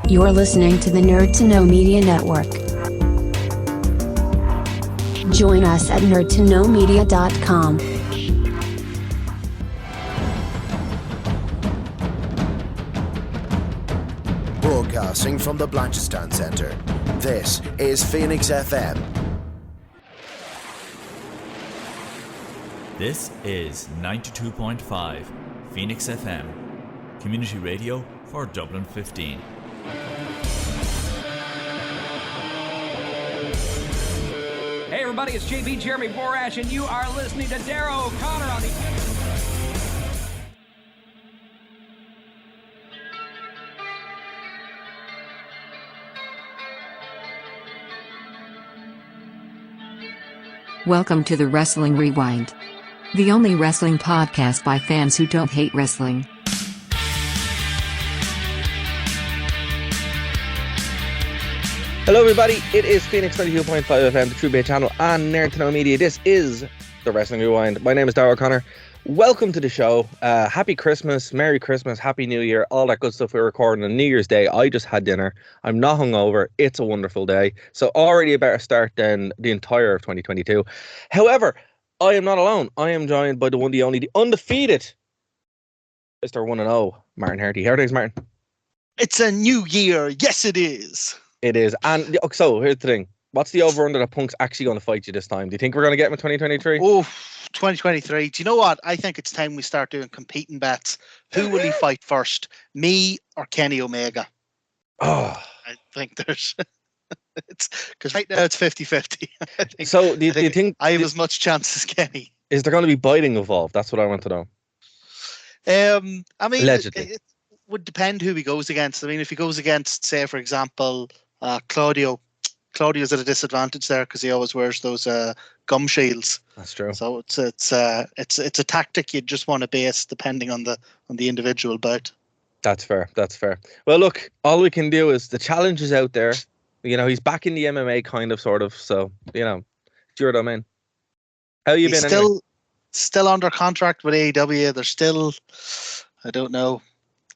You're listening to the Nerd to Know Media Network. Join us at nerdtoknowmedia.com. Broadcasting from the Blanchardstown Centre, this is Phoenix FM. This is 92.5 Phoenix FM, community radio for Dublin 15. Hey everybody, it's JB Jeremy Borash, and you are listening to Darrow O'Connor on the... Welcome to the Wrestling Rewind, the only wrestling podcast by fans who don't hate wrestling. Hello everybody, it is Phoenix 92.5 FM, the True Bay channel, and Nerd to Know Media. This is the Wrestling Rewind. My name is Darrell O'Connor. Welcome to the show. Happy Christmas, Merry Christmas, Happy New Year, all that good stuff. We're recording on New Year's Day. I just had dinner. I'm not hungover. It's a wonderful day. So already a better start than the entire of 2022. However, I am not alone. I am joined by the one, the only, the undefeated Mr. 1-0, Martin Herty. How are things, Martin? It's a new year. Yes, it is. It is. And so here's the thing. What's the over-under that Punk's actually going to fight you this time? Do you think we're going to get him in 2023? Oh, 2023. Do you know what? I think it's time we start doing competing bets. Who will he fight first? Me or Kenny Omega? Oh. I think there's... it's because right now it's 50-50. So do you think... I have as much chance as Kenny. Is there going to be biting involved? That's what I want to know. I mean... Allegedly. It would depend who he goes against. I mean, if he goes against, say, for example, Claudio's at a disadvantage there because he always wears those gum shields. That's true. So it's a tactic you just want to base depending on the individual bout. That's fair. That's fair. Well, look, all we can do is the challenge is out there. You know, he's back in the MMA kind of, sort of. So, you know, do you know what I mean? How you He's been anyway? Still under contract with AEW. They're still, I don't know.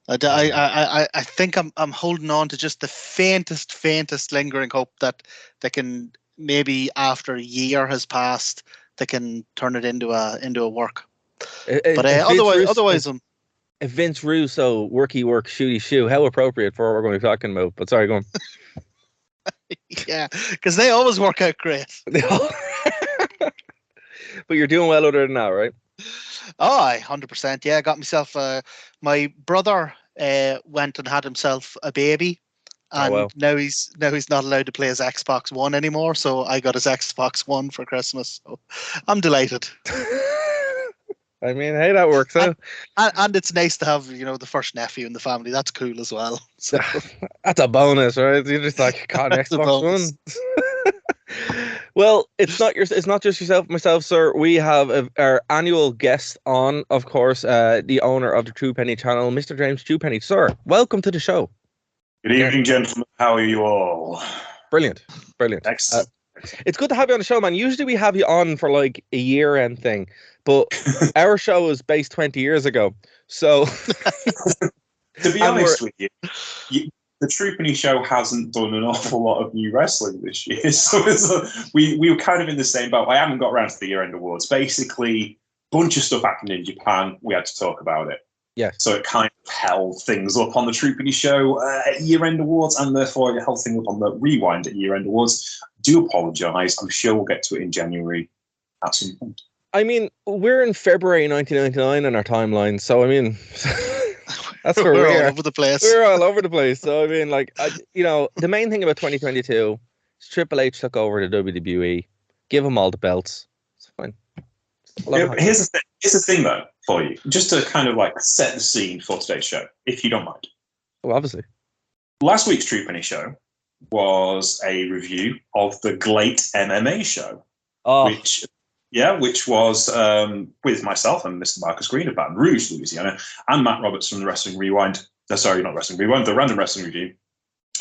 I think I'm holding on to just the faintest lingering hope that they can, maybe after a year has passed, they can turn it into a work. But otherwise, if Vince Russo worky work shooty shoe, how appropriate for what we're going to be talking about. But sorry, go on. Yeah, because they always work out great. But you're doing well other than that, right? Oh, 100%. Yeah, I got myself. My brother went and had himself a baby, and now he's not allowed to play his Xbox One anymore. So I got his Xbox One for Christmas. So I'm delighted. I mean, hey, that works out. And it's nice to have, the first nephew in the family. That's cool as well. So. That's a bonus, right? You're just like, God, Xbox One. Well, it's not just yourself, myself, sir. We have our annual guest on, of course, the owner of the Truepenny channel, Mr. James Truepenny. Sir, welcome to the show. Good evening, gentlemen. How are you all? Brilliant. Excellent. It's good to have you on the show, man. Usually we have you on for like a year-end thing, but our show was based 20 years ago. So, to be honest with you, the Truepenny show hasn't done an awful lot of new wrestling this year. So we were kind of in the same boat. I haven't got around to the year-end awards. Basically, a bunch of stuff happened in Japan. We had to talk about it. Yeah. So it kind of held things up on the Truepenny show at year-end awards, and therefore it held things up on the Rewind at year-end awards. Do apologise. I'm sure we'll get to it in January at some point. I mean, we're in February 1999 in our timeline, so I mean... That's where we're all over the place. We're all over the place. So, I mean, like, the main thing about 2022 is Triple H took over the WWE, give them all the belts. It's fine. Here's the thing, though, for you, just to kind of like set the scene for today's show, if you don't mind. Well, obviously. Last week's Truepenny show was a review of the Glate MMA show, which was with myself and Mr. Marcus Green of Baton Rouge, Louisiana, and Matt Roberts from the Wrestling Rewind. Sorry, not Wrestling Rewind, the Random Wrestling Review,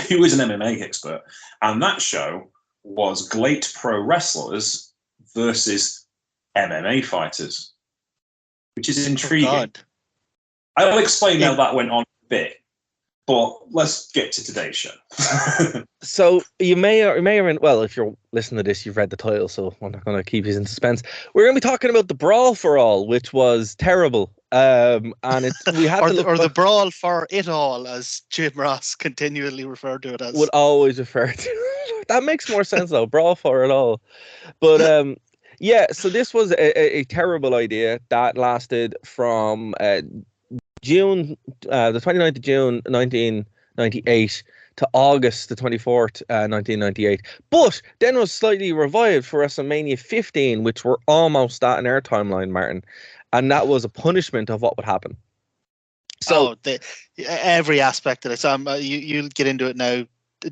who is an MMA expert. And that show was Glate Pro Wrestlers versus MMA fighters, which is intriguing. I'll explain how that went on a bit. But let's get to today's show. So you may or well, if you're listening to this, you've read the title, so I'm not going to keep you in suspense. We're going to be talking about the Brawl for All, which was terrible. And we had the Brawl for It All, as Jim Ross continually referred to it as. Would always refer to. That makes more sense though. Brawl for It All, but yeah. So this was a terrible idea that lasted from June, the 29th of June, 1998 to August the 24th, 1998. But then was slightly revived for WrestleMania 15, which we're almost at in our timeline, Martin. And that was a punishment of what would happen. So every aspect of it. So you'll get into it now,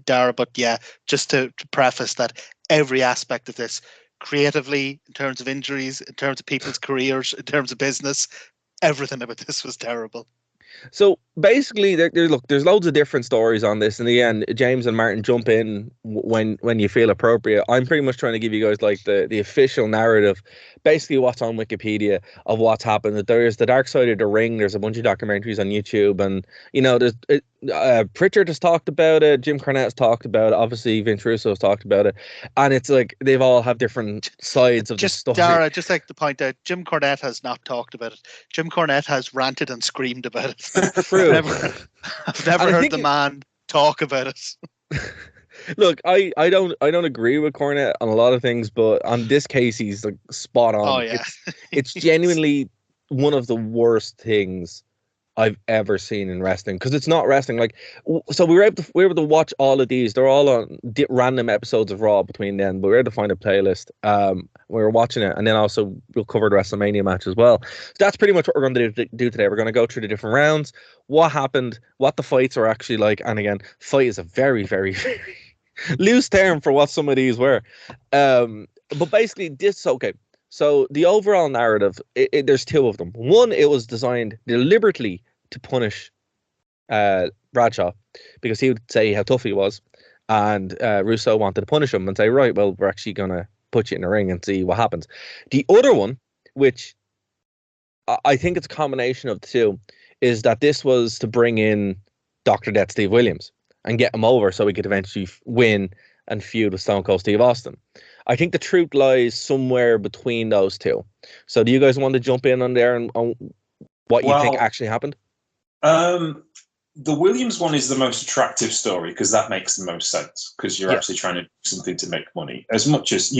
Dara, but yeah, just to preface that every aspect of this, creatively, in terms of injuries, in terms of people's careers, in terms of business, everything about this was terrible. So basically, there's loads of different stories on this. In the end, James and Martin jump in when you feel appropriate. I'm pretty much trying to give you guys like the official narrative, basically what's on Wikipedia of what's happened. There's the Dark Side of the Ring. There's a bunch of documentaries on YouTube, and there's Pritchard has talked about it. Jim Cornette has talked about it. Obviously, Vince Russo has talked about it, and it's like they've all have different sides of the story. Dara, just like to point out, Jim Cornette has not talked about it. Jim Cornette has ranted and screamed about it. True. I've never heard the man talk about it. Look, I don't agree with Cornette on a lot of things, but on this case, he's like spot on. Oh yeah, it's genuinely one of the worst things I've ever seen in wrestling, because it's not wrestling. Like, so we were able to watch all of these. They're all on random episodes of Raw between then, but we were able to find a playlist. We were watching it, and then also we'll cover the WrestleMania match as well. So that's pretty much what we're going to do today. We're going to go through the different rounds, what happened, what the fights are actually like, and again, fight is a very, very, very loose term for what some of these were. But basically, okay. So the overall narrative, there's two of them. One, it was designed deliberately to punish Bradshaw, because he would say how tough he was, and Russo wanted to punish him and say, right, well, we're actually going to put you in the ring and see what happens. The other one, which I think it's a combination of the two, is that this was to bring in Dr. Death Steve Williams and get him over so he could eventually win and feud with Stone Cold Steve Austin. I think the truth lies somewhere between those two. So do you guys want to jump in on there and on what you think actually happened? The Williams one is the most attractive story because that makes the most sense, because you're actually trying to do something to make money. As much as,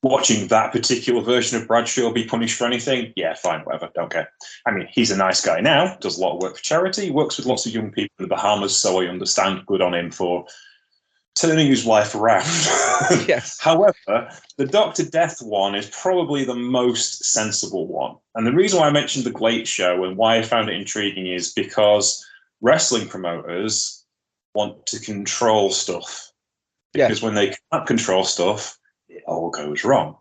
watching that particular version of Bradshaw be punished for anything, yeah, fine, whatever, don't care. I mean, he's a nice guy now, does a lot of work for charity, works with lots of young people in the Bahamas, so I understand, good on him for turning his wife around. Yes. However, the Dr. Death one is probably the most sensible one. And the reason why I mentioned the Glate show and why I found it intriguing is because wrestling promoters want to control stuff. Because when they can't control stuff, it all goes wrong.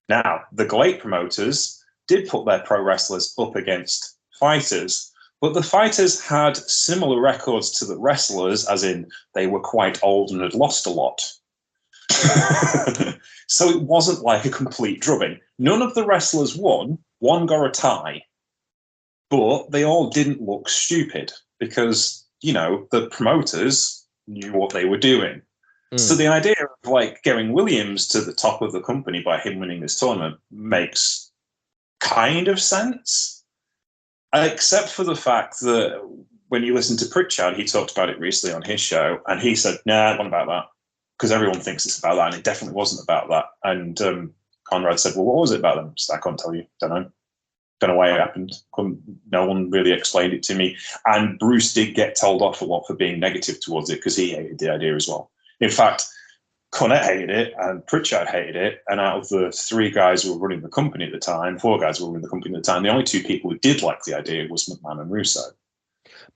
Now, the Glate promoters did put their pro wrestlers up against fighters, but the fighters had similar records to the wrestlers, as in they were quite old and had lost a lot. So it wasn't like a complete drubbing. None of the wrestlers won. One got a tie. But they all didn't look stupid because, the promoters knew what they were doing. So the idea of getting Williams to the top of the company by him winning this tournament makes kind of sense. Except for the fact that when you listen to Pritchard, he talked about it recently on his show, and he said, nah, it wasn't about that, because everyone thinks it's about that, and it definitely wasn't about that. And Conrad said, well, what was it about them? So I can't tell you. Don't know why it happened. No one really explained it to me. And Bruce did get told off a lot for being negative towards it, because he hated the idea as well. In fact, Cornette hated it and Pritchard hated it. And out of the three guys who were running the company at the time, four guys who were running the company at the time, the only two people who did like the idea was McMahon and Russo.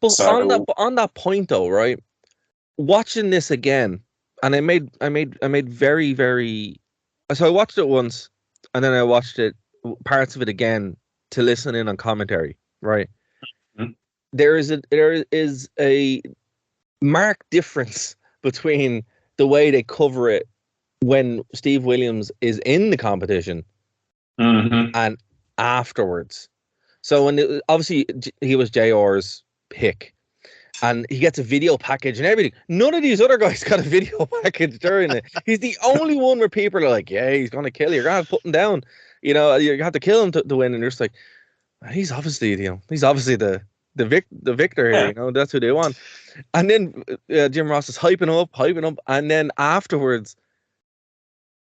But so, on that point though, right? Watching this again, and I made very, very. So I watched it once, and then I watched it parts of it again to listen in on commentary. Right? Mm-hmm. There is a marked difference between the way they cover it when Steve Williams is in the competition and afterwards. So when obviously he was JR's pick, And he gets a video package and everything. None of these other guys got a video package during it. He's the only one where people are like, yeah, he's going to kill you. You're going to put him down. You know, you have to kill him to win. And you're just like, he's obviously, you know, he's obviously the victor here. You know, that's who they want. And then Jim Ross is hyping up. And then afterwards,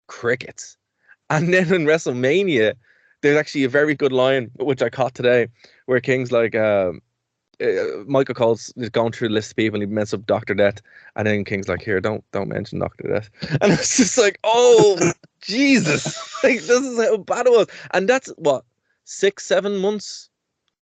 crickets. And then in WrestleMania, there's actually a very good line, which I caught today, where King's like, Michael Cole's is going through the list of people and he messed up Dr. Death, and then King's like, here, don't mention Dr. Death. And it's just like, oh Jesus, like this is how bad it was. And that's what, 6-7 months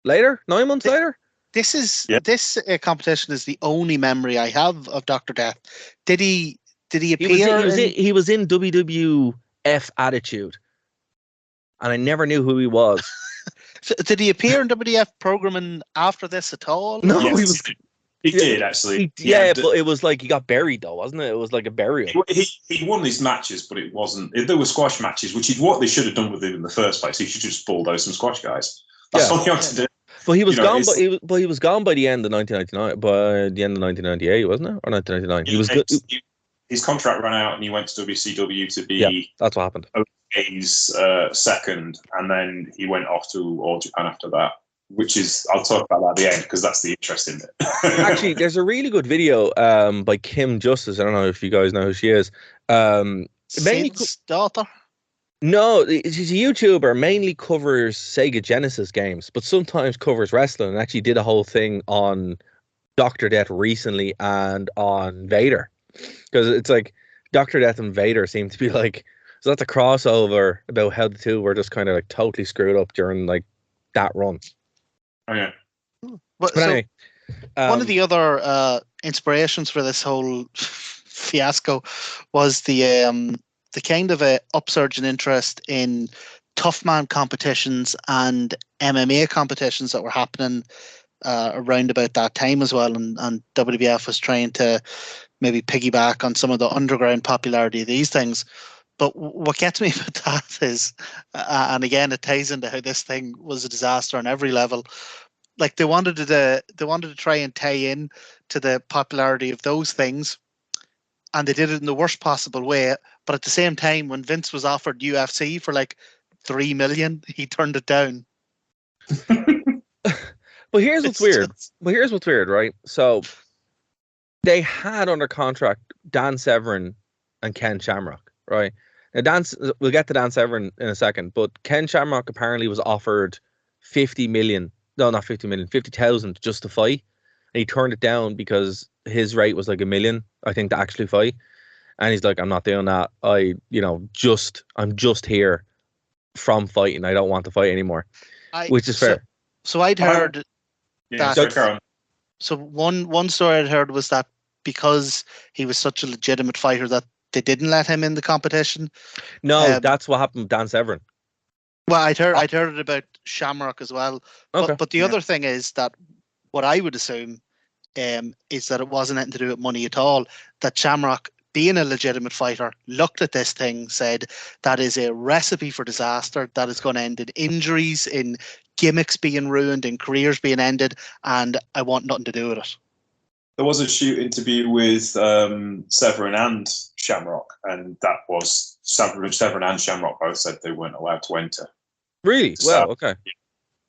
later, 9 months later. This competition is the only memory I have of Dr. Death. Did he appear? He was in WWF Attitude, and I never knew who he was. So did he appear in WWF programming after this at all? No, yes, he did actually. But it was like he got buried though, wasn't it? It was like a burial. He won these matches, but it wasn't. There were squash matches, which is what they should have done with him in the first place. He should just bulldoze some squash guys. That's all he had to do. But he was gone. But he was gone by the end of 1999. By the end of 1998, wasn't it? Or 1999? He was good. His contract ran out, and he went to WCW to be. Yeah, that's what happened. OK's second, and then he went off to All Japan after that. Which is, I'll talk about that at the end because that's the interesting bit. Actually, there's a really good video by Kim Justice. I don't know if you guys know who she is. Sid's daughter? No, she's a YouTuber, mainly covers Sega Genesis games, but sometimes covers wrestling, and actually did a whole thing on Dr. Death recently and on Vader. Because it's like Dr. Death and Vader seem to be like, so that's a crossover about how the two were just kind of like totally screwed up during like that run. Oh yeah. But anyway, one of the other inspirations for this whole fiasco was the kind of a upsurge in interest in tough man competitions and MMA competitions that were happening around about that time as well, and WWF was trying to maybe piggyback on some of the underground popularity of these things. But what gets me about that is, and again, it ties into how this thing was a disaster on every level. Like they wanted to try and tie in to the popularity of those things, and they did it in the worst possible way. But at the same time, when Vince was offered UFC for like $3 million, he turned it down. But here's what's weird, right? So they had under contract Dan Severn and Ken Shamrock, right? Now, we'll get to Dan Severn in a second, but Ken Shamrock apparently was offered 50 million. No, not 50 million, 50,000 just to fight. And he turned it down because his rate was like $1 million, I think, to actually fight. And he's like, I'm not doing that. I'm just here from fighting. I don't want to fight anymore, which is fair. So I'd heard that. So one story I'd heard was that because he was such a legitimate fighter that they didn't let him in the competition. No, that's what happened with Dan Severn. Well, I'd heard it about Shamrock as well. Okay. But the other thing is that what I would assume is that it wasn't anything to do with money at all. That Shamrock, being a legitimate fighter, looked at this thing, said that is a recipe for disaster, that is going to end in injuries, in gimmicks being ruined, in careers being ended, and I want nothing to do with it. There was a shoot interview with Severn and Shamrock, and that was Severn and Shamrock both said they weren't allowed to enter. Really? Well, okay.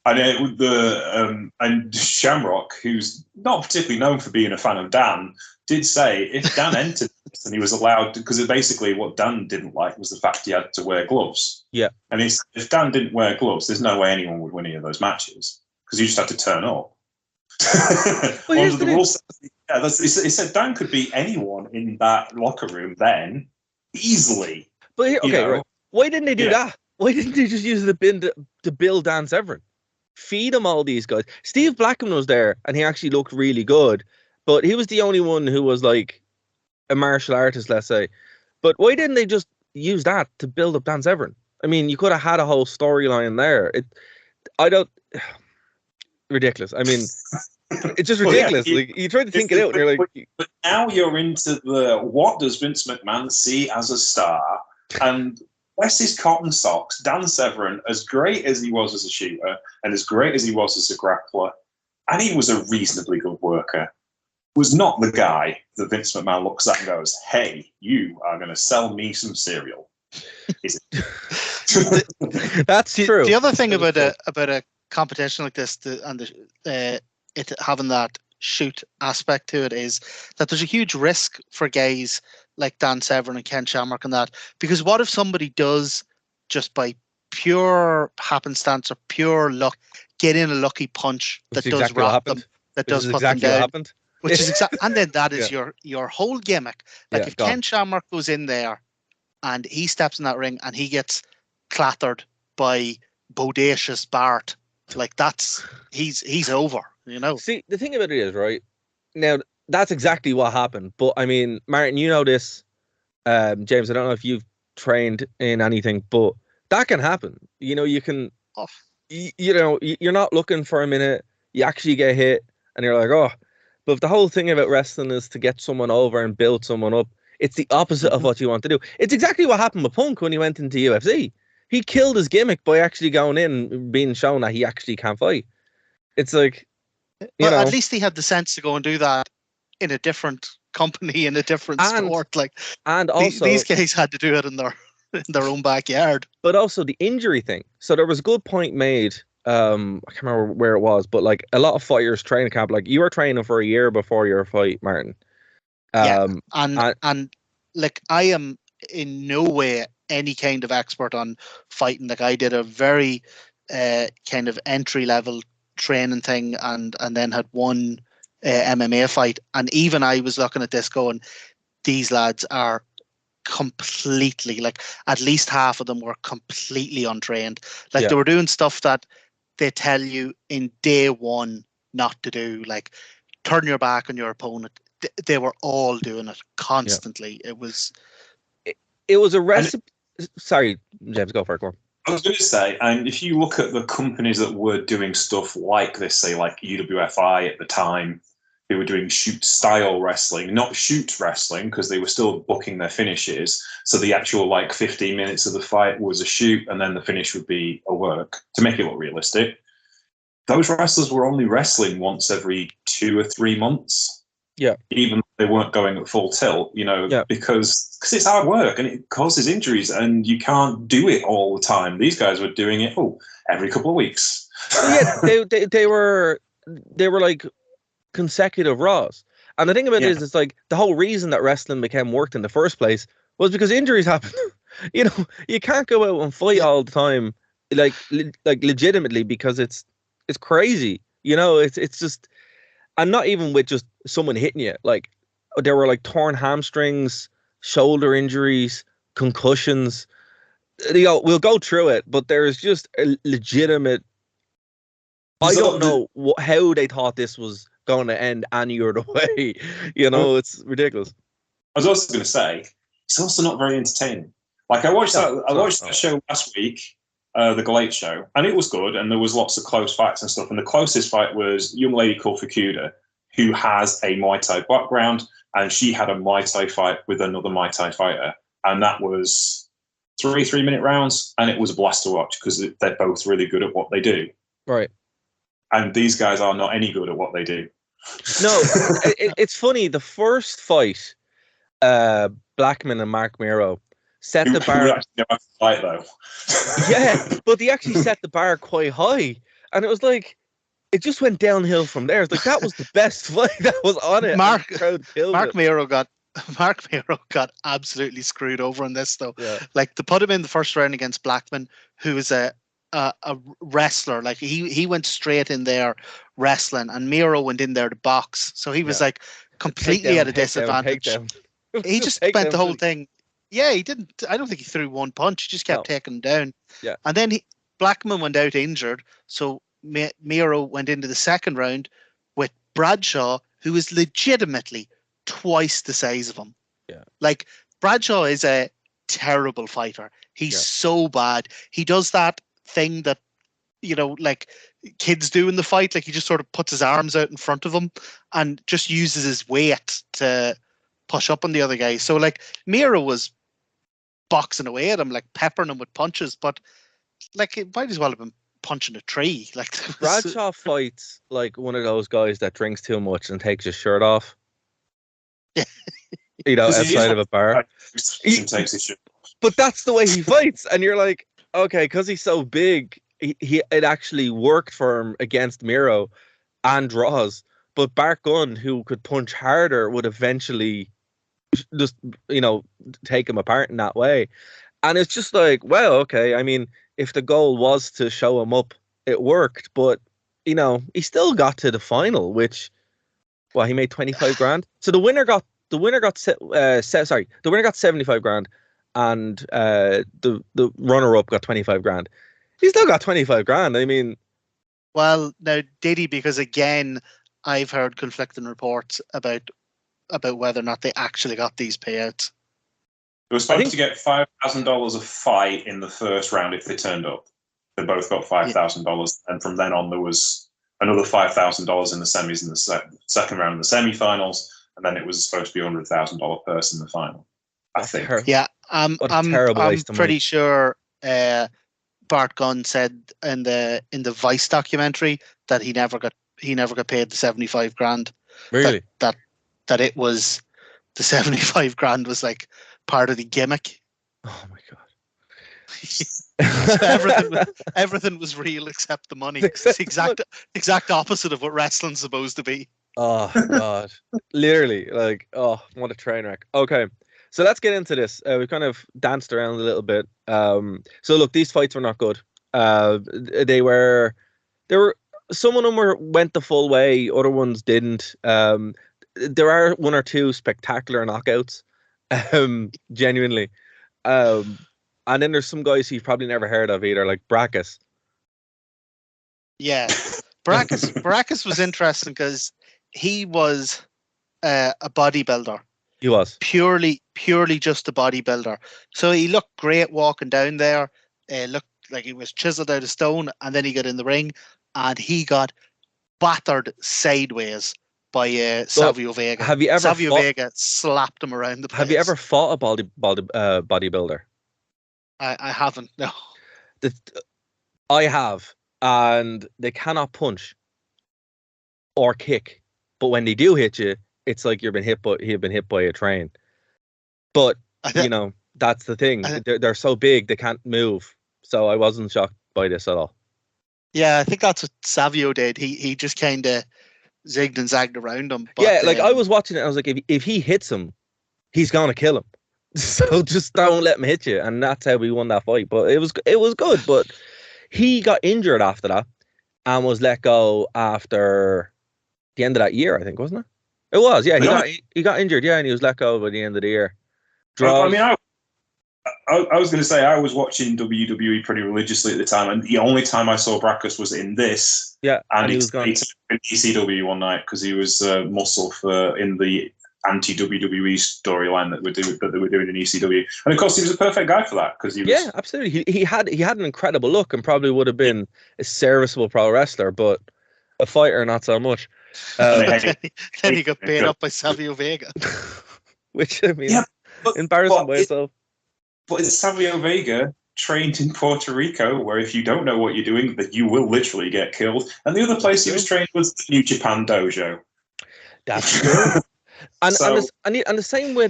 And and Shamrock, who's not particularly known for being a fan of Dan, did say if Dan entered this and he was allowed, because basically what Dan didn't like was the fact he had to wear gloves. Yeah. And he said if Dan didn't wear gloves, there's no way anyone would win any of those matches because you just had to turn up. Well, Under the rules, he said Dan could beat anyone in that locker room then easily. But right. Why didn't they do that? Why didn't they just use the bin to build Dan Severn? Feed him all these guys. Steve Blackman was there and he actually looked really good, but he was the only one who was like a martial artist, let's say. But why didn't they just use that to build up Dan Severn? I mean, you could have had a whole storyline there. Ridiculous. I mean, it's just ridiculous. Like you try to think it out, and you're like, but now you're into the what does Vince McMahon see as a star? And bless his cotton socks, Dan Severn, as great as he was as a shooter and as great as he was as a grappler, and he was a reasonably good worker. was not the guy that Vince McMahon looks at and goes, "Hey, you are going to sell me some cereal." Is it? That's true. The other thing about a competition like this, it having that shoot aspect to it, is that there's a huge risk for guys like Dan Severn and Ken Shamrock and that, because what if somebody does, just by pure happenstance or pure luck, get in a lucky punch that does rock them, that does put them down, which is exactly, and then that is your whole gimmick. Like if Ken Shamrock goes in there and he steps in that ring and he gets clattered by bodacious Bart, like he's over, you know. See, the thing about it is, right now, that's exactly what happened. But I mean, Martin, you know this, James, I don't know if you've trained in anything, but that can happen. You know, you can, you know, you're not looking for a minute, you actually get hit and you're like, oh. But if the whole thing about wrestling is to get someone over and build someone up, it's the opposite of what you want to do. It's exactly what happened with Punk when he went into UFC. He killed his gimmick by actually going in and being shown that he actually can fight. It's like, you know, at least he had the sense to go and do that in a different company, in a different sport. Like, and also these guys had to do it in their own backyard. But also the injury thing. So there was a good point made. I can't remember where it was, but like a lot of fighters training camp, like you were training for a year before your fight, Martin. And like I am in no way any kind of expert on fighting. Like I did a very kind of entry level training thing, and then had one MMA fight, and even I was looking at this going, these lads are completely, like at least half of them were completely untrained. Like they were doing stuff that they tell you in day one not to do, like turn your back on your opponent. They were all doing it constantly. It was a recipe. Sorry, James, go for it. Go on. I was going to say, and if you look at the companies that were doing stuff like this, say like UWFI at the time, they were doing shoot style wrestling, not shoot wrestling, because they were still booking their finishes. So the actual like 15 minutes of the fight was a shoot, and then the finish would be a work to make it look realistic. Those wrestlers were only wrestling once every 2 or 3 months. Yeah. Even though they weren't going at full tilt, you know, because it's hard work and it causes injuries, and you can't do it all the time. These guys were doing it every couple of weeks. they were like consecutive Raws. And the thing about it is, it's like the whole reason that wrestling became worked in the first place was because injuries happen. You know, you can't go out and fight all the time, like legitimately, because it's crazy. You know, it's just, and not even with just someone hitting you. Like there were like torn hamstrings, shoulder injuries, concussions. You know, we'll go through it, but there is just a legitimate. I don't know how they thought this was going to end any other way. You know, it's ridiculous. I was also going to say, it's also not very entertaining. Like I watched that show last week, the Galate show, and it was good, and there was lots of close fights and stuff. And the closest fight was a young lady called Fukuda, who has a Muay Thai background, and she had a Muay Thai fight with another Muay Thai fighter, and that was 3-minute rounds, and it was a blast to watch because they're both really good at what they do. Right. And these guys are not any good at what they do. No, it's funny. The first fight, Blackman and Mark Miro set the bar. Actually know how to fight, though. Yeah, but they actually set the bar quite high, and it was like it just went downhill from there. It's like that was the best fight that was on it. Mark Miro got absolutely screwed over in this, though. Yeah. Like to put him in the first round against Blackman, who is a wrestler. Like he went straight in there wrestling, and Miro went in there to box. So he was like completely at a disadvantage. He just spent the whole thing. Yeah, he didn't. I don't think he threw one punch. He just kept taking him down. Yeah. And then Blackman went out injured. So Miro went into the second round with Bradshaw, who is legitimately twice the size of him. Yeah. Like Bradshaw is a terrible fighter. He's so bad. He does that thing that, you know, like kids do in the fight. Like he just sort of puts his arms out in front of him and just uses his weight to push up on the other guy. So like Miro was boxing away at him, like peppering him with punches, but like it might as well have been punching a tree. Like Bradshaw fights like one of those guys that drinks too much and takes his shirt off. You know, 'Cause he is outside of a bar. He takes his shit. But that's the way he fights, and you're like, okay, because he's so big, it actually worked for him against Miro and draws. But Bart Gunn, who could punch harder, would eventually just, you know, take him apart in that way. And it's just like, well, okay. I mean, if the goal was to show him up, it worked. But, you know, he still got to the final, which, well, he made 25 grand. So the winner got 75 grand, and the runner up got 25 grand. He still got 25 grand. I mean, Well, now did he? Because again, I've heard conflicting reports about whether or not they actually got these payouts. They were supposed to get $5,000 a fight in the first round if they turned up. They both got $5,000, and from then on there was another $5,000 in the semis in the second round in the semifinals, and then it was supposed to be $100,000 person in the final. I think. Yeah, I'm pretty sure Bart Gunn said in the Vice documentary that he never got paid the 75 grand. really? That it was the 75 grand was like part of the gimmick. Oh my god. So everything was real except the money. It's the exact opposite of what wrestling's supposed to be. Oh god. Literally, like, oh, what a train wreck. Okay. So let's get into this. We kind of danced around a little bit. So look, these fights were not good. They were some of them went the full way, other ones didn't. There are one or two spectacular knockouts, genuinely. And then there's some guys you've probably never heard of either, like Brackus. Yeah, Brackus was interesting because he was a bodybuilder. He was purely just a bodybuilder. So he looked great walking down there. Looked like he was chiseled out of stone, and then he got in the ring, and he got battered sideways by Savio Vega. Have you ever Savio Vega slapped him around the place. Have you ever fought a bodybuilder? I haven't. No. I have, and they cannot punch or kick, but when they do hit you, it's like you've been hit by a train. But you know, that's the thing. They're so big they can't move. So I wasn't shocked by this at all. Yeah, I think that's what Savio did. He just kind of zigged and zagged around him. But, yeah, like I was watching it, I was like, if he hits him, he's gonna kill him. So just don't let him hit you, and that's how we won that fight. But it was good. But he got injured after that and was let go after the end of that year, I think, wasn't it? It was, yeah. He got injured, yeah, and he was let go by the end of the year. I mean, I was going to say I was watching WWE pretty religiously at the time, and the only time I saw Brackus was in this. Yeah, and he took ECW one night because he was muscle in the anti-WWE storyline that they were doing in ECW, and of course he was a perfect guy for that because he was. Yeah, absolutely. He had an incredible look and probably would have been a serviceable pro wrestler, but a fighter not so much. Then he got paid up by Savio Vega, which I mean, embarrassing by itself. But it's Savio Vega trained in Puerto Rico, where if you don't know what you're doing, that you will literally get killed. And the other place he was trained was the New Japan Dojo. That's true. And the same with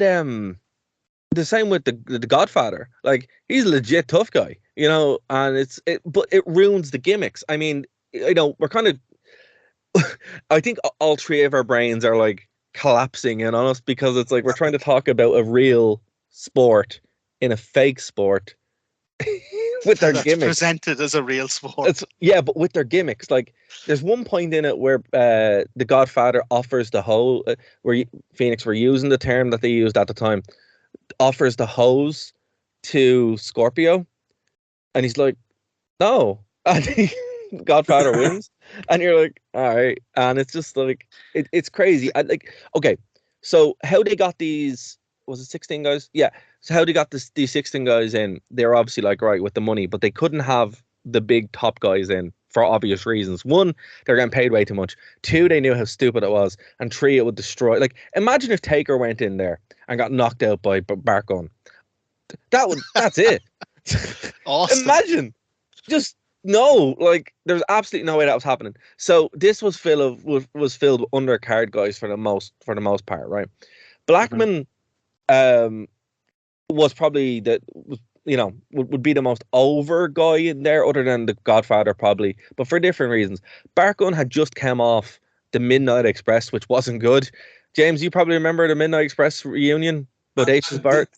the Godfather. Like, he's a legit tough guy, you know, and but it ruins the gimmicks. I mean, you know, we're kind of I think all three of our brains are like collapsing in on us because it's like we're trying to talk about a real sport in a fake sport with their gimmicks presented as a real sport. But with their gimmicks, like there's one point in it where the Godfather offers the hose, where Phoenix were using the term that they used at the time, offers the hose to Scorpio, and he's like, no, and Godfather wins, and you're like, all right, and it's just like it's crazy. Okay, so how they got these, was it 16 guys? Yeah. So how they got these 16 guys in, they're obviously like, right, with the money, but they couldn't have the big top guys in for obvious reasons. One, they're getting paid way too much. Two, they knew how stupid it was. And three, it would destroy. Like, imagine if Taker went in there and got knocked out by Bart Gunn. That's it. Awesome. Imagine. Just no, like there's absolutely no way that was happening. So this was filled with undercard guys for the most part, right? Blackman was probably would be the most over guy in there, other than the Godfather probably, but for different reasons. Bart Gunn had just come off the Midnight Express, which wasn't good. James, you probably remember the Midnight Express reunion with H's Bart.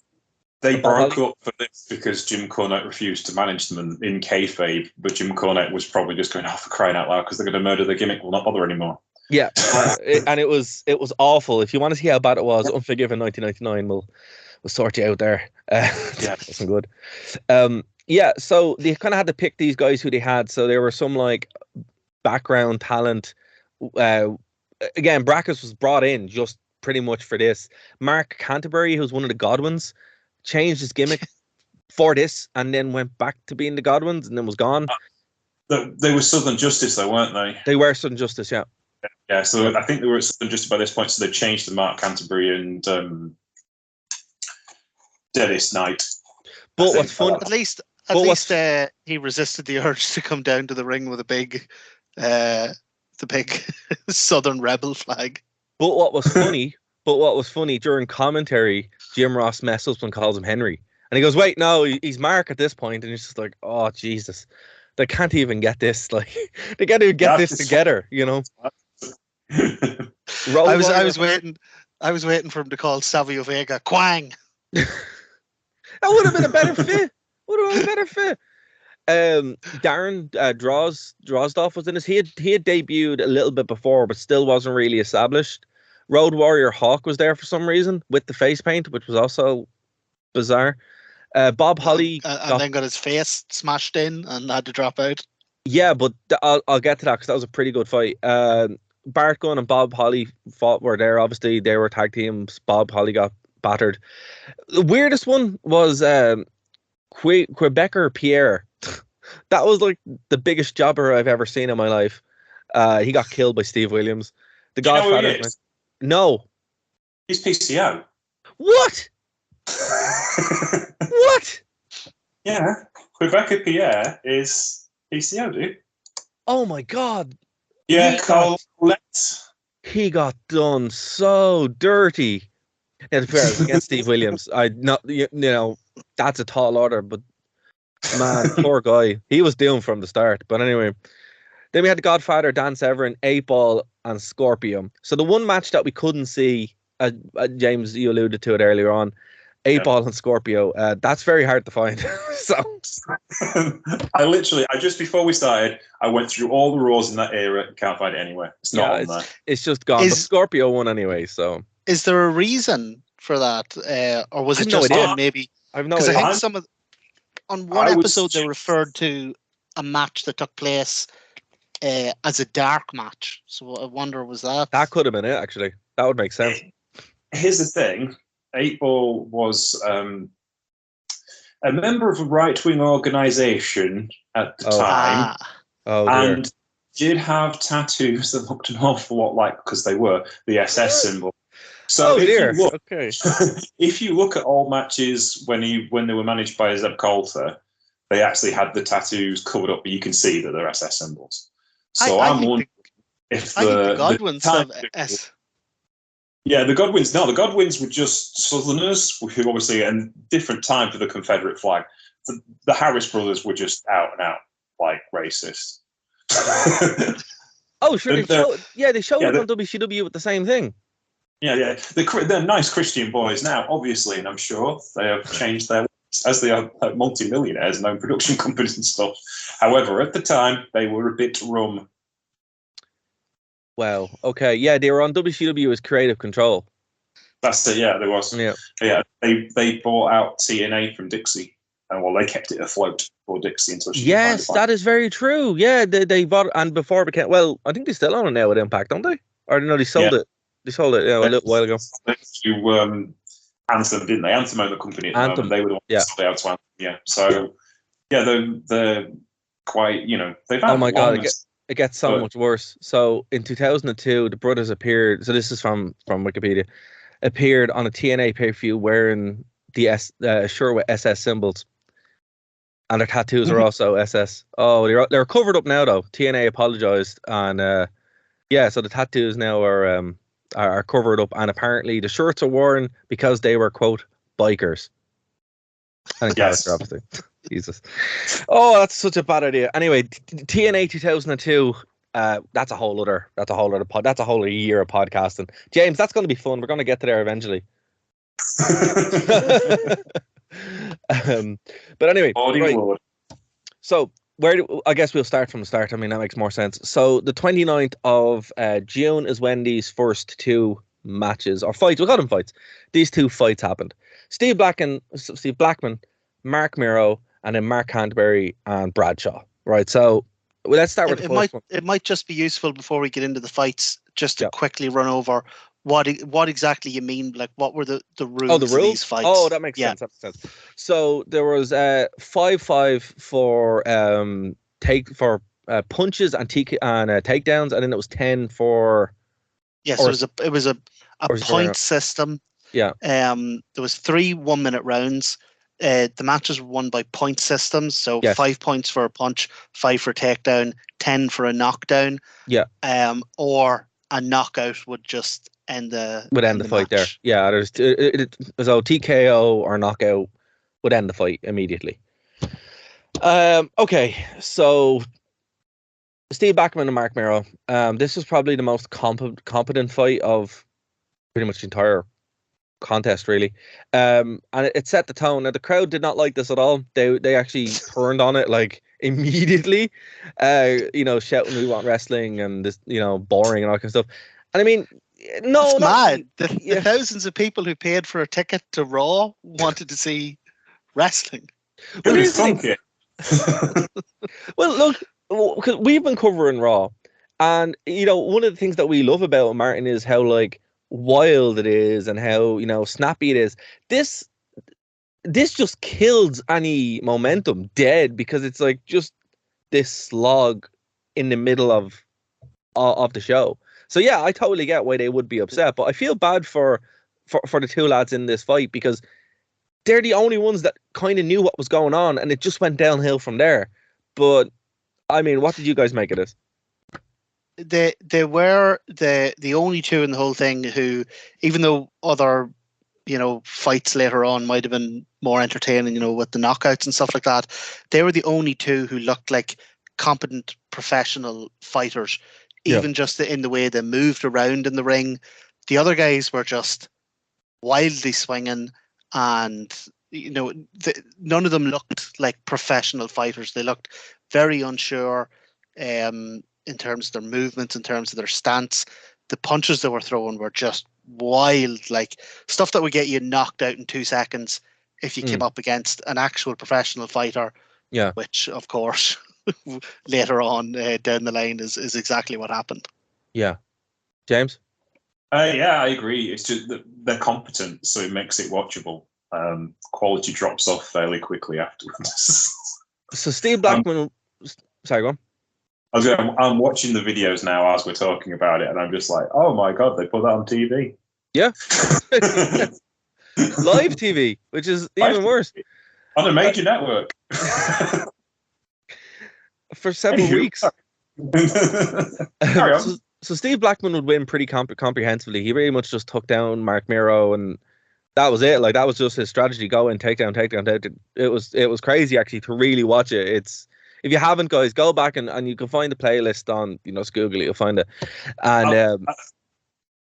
They broke up for this because Jim Cornette refused to manage them in kayfabe, but Jim Cornette was probably just going, for crying out loud, because they're going to murder the gimmick, will not bother anymore. Yeah, and it was awful. If you want to see how bad it was, Unforgiven 1999 will sort you out there. It wasn't good. So they kind of had to pick these guys who they had. So there were some like background talent. Again, Brackus was brought in just pretty much for this. Mark Canterbury, who's one of the Godwins, changed his gimmick for this and then went back to being the Godwins and then was gone. They were Southern Justice, though, weren't they? They were Southern Justice, yeah. Yeah, so I think they were Southern Justice by this point, so they changed the Mark Canterbury and Dennis Knight. But what's fun... At least he resisted the urge to come down to the ring with the big Southern Rebel flag. But what was funny during commentary, Jim Ross messes up and calls him Henry. And he goes, wait, no, he's Mark at this point. And he's just like, oh, Jesus. They can't even get this. Like, they can't even get this together, you know? I was waiting for him to call Savio Vega Quang. That would have been a better fit. Darren Drozdoff was in this. He had debuted a little bit before, but still wasn't really established. Road Warrior Hawk was there for some reason with the face paint, which was also bizarre. Bob Holly then got his face smashed in and had to drop out. Yeah, but I'll get to that because that was a pretty good fight. Bart Gunn and Bob Holly were there. Obviously, they were tag teams. Bob Holly got battered. The weirdest one was Quebecer Pierre. That was like the biggest jobber I've ever seen in my life. He got killed by Steve Williams. The Godfather. No. He's PCO. What? What? Yeah. Quebecer Pierre is PCO, dude. Oh my God. Yeah, he got done so dirty. Yeah, to be fair, against Steve Williams. That's a tall order, but man, poor guy. He was doomed from the start. But anyway, then we had the Godfather, Dan Severn, 8-Ball, and Scorpio. So the one match that we couldn't see, James, you alluded to it earlier on, 8-Ball and Scorpio. That's very hard to find. So I just before we started, I went through all the Raws in that era. Can't find it anywhere. It's not on there. It's just gone. But Scorpio won anyway. So is there a reason for that, or was it just maybe? I have no idea. I think on one episode they referred to a match that took place as a dark match. So I wonder, was that could have been it? Actually, that would make sense. Here's the thing. 8-Ball was a member of a right-wing organisation at the time, and did have tattoos that looked an awful lot like, because they were, the SS symbol. So if you look at all matches when they were managed by Zeb Coulter, they actually had the tattoos covered up, but you can see that they're SS symbols. So I'm wondering if the Godwins have S. Yeah, the Godwins. No, the Godwins were just Southerners who obviously, and different time for the Confederate flag. The Harris brothers were just out and out like racist. Oh, sure. They showed it on WCW with the same thing. Yeah. They're nice Christian boys now, obviously, and I'm sure they have changed their ways, as they are multi-millionaires and own production companies and stuff. However, at the time, they were a bit rum. Wow. Okay. Yeah, they were on WCW as Creative Control. That's it. Yeah, there was. Yeah. They bought out TNA from Dixie, and they kept it afloat for Dixie until she. Yes, that is very true. Yeah, they bought it, and before it became. Well, I think they still own it now with Impact, don't they? Or no, they sold it. They sold it a little while ago. Anthem, didn't they? Anthem owned the company at the moment. They were the ones that sold it out to Anthem. Yeah. So they're quite. They've had. Oh my God. It gets so much worse. So in 2002, the brothers appeared. So this is from Wikipedia. Appeared on a TNA pay-per-view wearing the shirt with SS symbols, and their tattoos are also SS. Oh, they're covered up now though. TNA apologized, and so the tattoos now are are covered up, and apparently the shirts are worn because they were, quote, bikers. And in Yes. character, obviously. Jesus. Oh, that's such a bad idea. Anyway, TNA 2002. That's a whole other year of podcasting. James, that's going to be fun. We're going to get to there eventually. But anyway, right. So I guess we'll start from the start. I mean, that makes more sense. So the 29th of June is when these first two matches or fights, we call them fights. These two fights happened. Steve Blackman, Mark Miro, and then Mark Canterbury and Bradshaw. Right. So let's start with the first one. It might just be useful before we get into the fights, just to quickly run over what exactly you mean. Like, what were the rules? Oh, the rules? Of these fights? Oh, that makes sense. That makes sense. So there was 5-5 for punches and takedowns, and then it was 10 for. Yes, it was a point system. Yeah. There was 3 1-minute rounds. The matches were won by point systems, so 5 points for a punch, 5 for a takedown, 10 for a knockdown. Yeah. Or a knockout would just end the fight match. there. Yeah, there's so TKO or knockout would end the fight immediately. Okay, so Steve Blackman and Mark Miro. This was probably the most competent fight of pretty much the entire contest, really. And it set the tone. Now, the crowd did not like this at all. They actually turned on it like immediately, shouting, "We want wrestling," and this, boring and all kind of stuff. And I mean, no, it's mad. The thousands of people who paid for a ticket to Raw wanted to see wrestling. Well, well, look, because we've been covering Raw, and one of the things that we love about Martin is how like wild it is and how snappy it is. This just kills any momentum dead, because it's like just this slog in the middle of the show. So yeah, I totally get why they would be upset, but I feel bad for the two lads in this fight, because they're the only ones that kind of knew what was going on, and it just went downhill from there. But I mean, what did you guys make of this? They were the only two in the whole thing who, even though other fights later on might have been more entertaining, with the knockouts and stuff like that, they were the only two who looked like competent professional fighters, even just in the way they moved around in the ring. The other guys were just wildly swinging, and none of them looked like professional fighters. They looked very unsure in terms of their movements, in terms of their stance. The punches they were throwing were just wild, like stuff that would get you knocked out in 2 seconds if you came up against an actual professional fighter. Yeah. Which, of course, later on down the line is exactly what happened. Yeah. James? Yeah, I agree. It's just that they're competent, so it makes it watchable. Quality drops off fairly quickly afterwards. So Steve Blackman... sorry, go on. I'm watching the videos now as we're talking about it, and I'm just like, oh my God, they put that on TV. Yeah. Live TV, which is even worse. On a major network. For several weeks. So Steve Blackman would win pretty comprehensively. He very much just took down Mark Miro, and that was it. Like, that was just his strategy. Go and take down. It was crazy, actually, to really watch it. If you haven't, guys, go back and you can find the playlist on, just Google it, you'll find it. And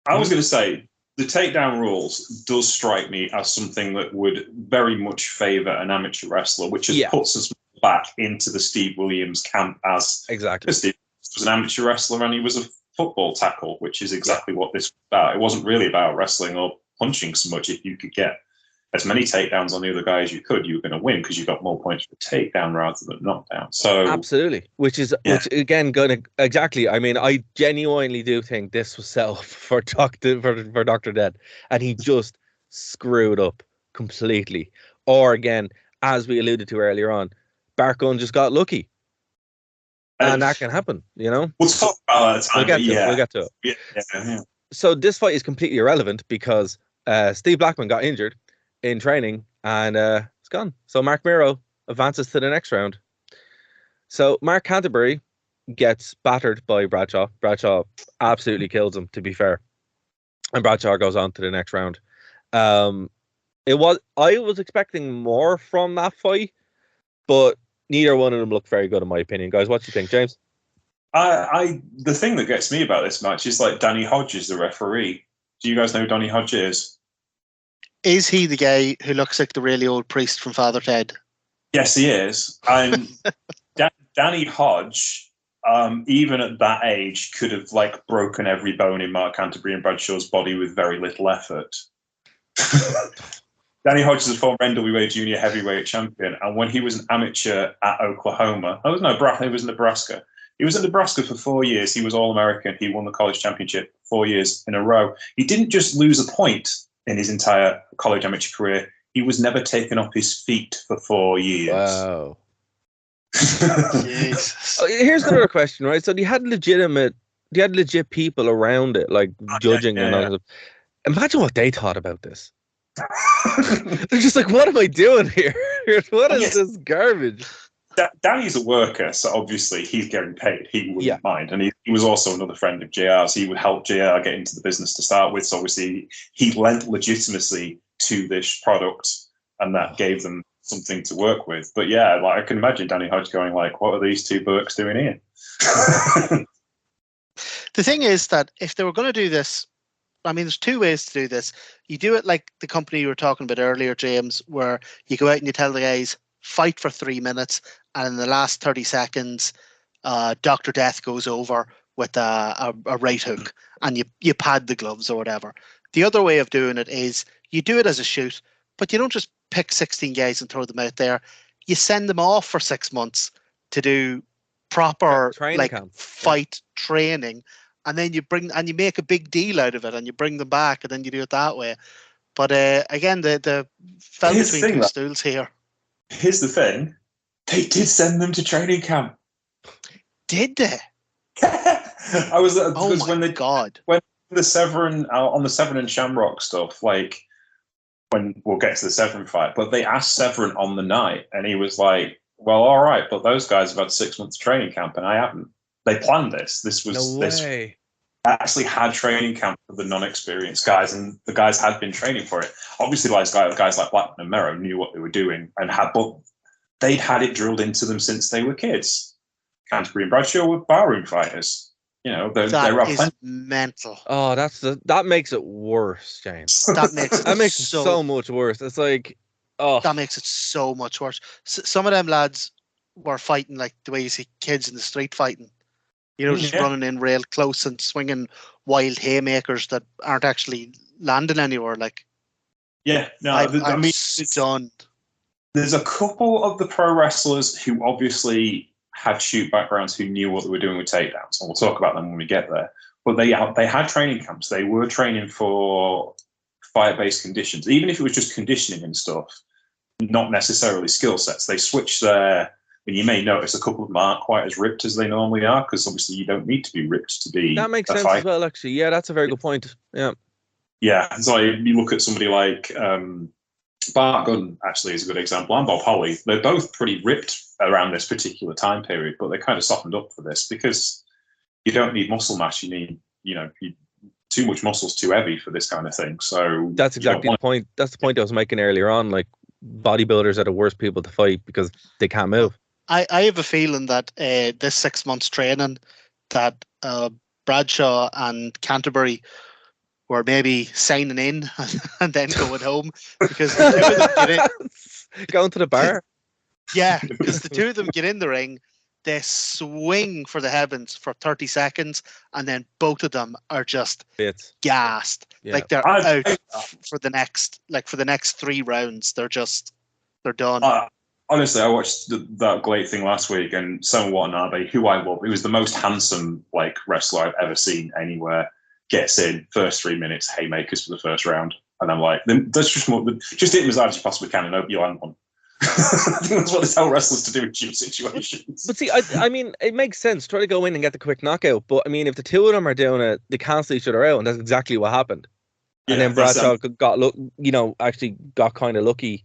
I was going to say, the takedown rules does strike me as something that would very much favour an amateur wrestler, which just puts us back into the Steve Williams camp as exactly. Steve was an amateur wrestler and he was a football tackle, which is exactly what this was about. It wasn't really about wrestling or punching so much. If you could get as many takedowns on the other guy as you could, you were going to win because you got more points for takedown rather than knockdown. So absolutely, which again going to exactly. I mean, I genuinely do think this was set up for Dr. Dead, and he just screwed up completely. Or again, as we alluded to earlier on, Bart Gunn just got lucky. And that can happen, We'll talk about that. We'll get to it. Yeah. So this fight is completely irrelevant because Steve Blackman got injured in training and it's gone. So Mark Miro advances to the next round. So Mark Canterbury gets battered by Bradshaw. Bradshaw absolutely kills him, to be fair. and Bradshaw goes on to the next round. I was expecting more from that fight, but neither one of them looked very good in my opinion. Guys, what do you think, James? The thing that gets me about this match is like Danny Hodge is the referee. Do you guys know who Danny Hodge is? Is he the guy who looks like the really old priest from Father Ted? Yes, he is. And Danny Hodge, even at that age, could have like broken every bone in Mark Canterbury and Bradshaw's body with very little effort. Danny Hodge is a former NWA junior heavyweight champion, and when he was an amateur at Oklahoma, it was Nebraska. He was at Nebraska for 4 years. He was All-American. He won the college championship 4 years in a row. He didn't just lose a point in his entire college amateur career. He was never taken off his feet for 4 years. Wow. Here's another question, right? So you had legit people around it, like judging and all that. Imagine what they thought about this. They're just like, what am I doing here? What is this garbage? Danny's a worker, so obviously he's getting paid. He wouldn't mind. And he was also another friend of JR's. He would help JR get into the business to start with. So obviously he lent legitimacy to this product, and that gave them something to work with. But yeah, like I can imagine Danny Hodge going like, what are these two Burks doing here? The thing is that if they were going to do this, I mean, there's two ways to do this. You do it like the company you were talking about earlier, James, where you go out and you tell the guys, fight for 3 minutes, and in the last 30 seconds, Dr. Death goes over with a right hook, and you pad the gloves or whatever. The other way of doing it is you do it as a shoot, but you don't just pick 16 guys and throw them out there. You send them off for 6 months to do proper fight training, and then you make a big deal out of it, and you bring them back, and then you do it that way. But again, the fell between two stools here. Here's the thing: they did send them to training camp. Did they? I was when the Severn on the Severn and Shamrock stuff, like when we'll get to the Severn fight, but they asked Severn on the night, and he was like, "Well, all right, but those guys have had 6 months training camp, and I haven't. They planned this. This was this actually had training camp for the non-experienced guys, and the guys had been training for it. Obviously, guys like Blackman and Merrow knew what they were doing and but they'd had it drilled into them since they were kids. Canterbury and Bradshaw were barroom fighters. You know, that is mental. Oh, that makes it worse, James. That makes it so much worse. It's like, that makes it so much worse. Some of them lads were fighting like the way you see kids in the street fighting. You know, just running in real close and swinging wild haymakers that aren't actually landing anywhere. Like, I'm stunned. There's a couple of the pro wrestlers who obviously had shoot backgrounds who knew what they were doing with takedowns, and we'll talk about them when we get there. But they had training camps. They were training for fight-based conditions, even if it was just conditioning and stuff, not necessarily skill sets. They switched their. And you may notice a couple of them aren't quite as ripped as they normally are, because obviously you don't need to be ripped to be. That makes sense as well, actually. Yeah, that's a very good point. Yeah. Yeah, so you look at somebody like Bart Gunn, actually, is a good example, and Bob Holly. They're both pretty ripped around this particular time period, but they kind of softened up for this because you don't need muscle mass. You need, too much muscle's too heavy for this kind of thing. So that's exactly the point. That's the point I was making earlier on. Like, bodybuilders are the worst people to fight because they can't move. I have a feeling that this 6 months training that Bradshaw and Canterbury were maybe signing in and then going home, because the two of them get in. Going to the bar. Yeah, because the two of them get in the ring, they swing for the heavens for 30 seconds, and then both of them are just gassed. Yeah. Like they're out for the next 3 rounds. They're done. Honestly, I watched that great thing last week, and Son Watanabe, who I love, he was the most handsome wrestler I've ever seen anywhere. Gets in first 3 minutes, haymakers for the first round, and I'm like, that's just hit him as hard as you possibly can, and hope you land one. I think that's what they tell wrestlers to do in cheap situations. But see, I mean, it makes sense. Try to go in and get the quick knockout, but I mean, if the two of them are doing it, they cancel each other out, and that's exactly what happened. And then Bradshaw actually got kind of lucky.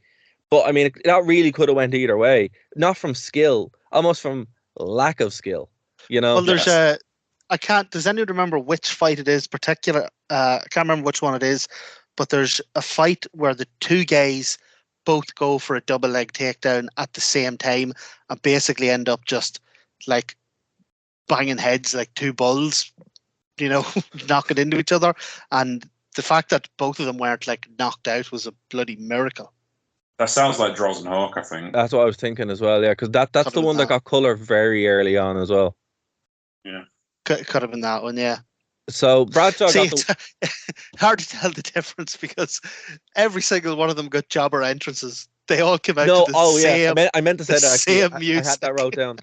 But I mean, that really could have went either way. Not from skill, almost from lack of skill. You know. Well, I can't. Does anyone remember which fight it is? Particular. I can't remember which one it is, but there's a fight where the two guys both go for a double leg takedown at the same time and basically end up just like banging heads like two bulls, knocking into each other. And the fact that both of them weren't like knocked out was a bloody miracle. That sounds like Droz and Hawk, I think. That's what I was thinking as well, yeah, because that's the one that got colour very early on as well. Yeah. Could have been that one, yeah. So Bradshaw got it's hard to tell the difference because every single one of them got jobber entrances. They all came out to the same. Yeah. I meant to say that. Same I music. had that wrote down.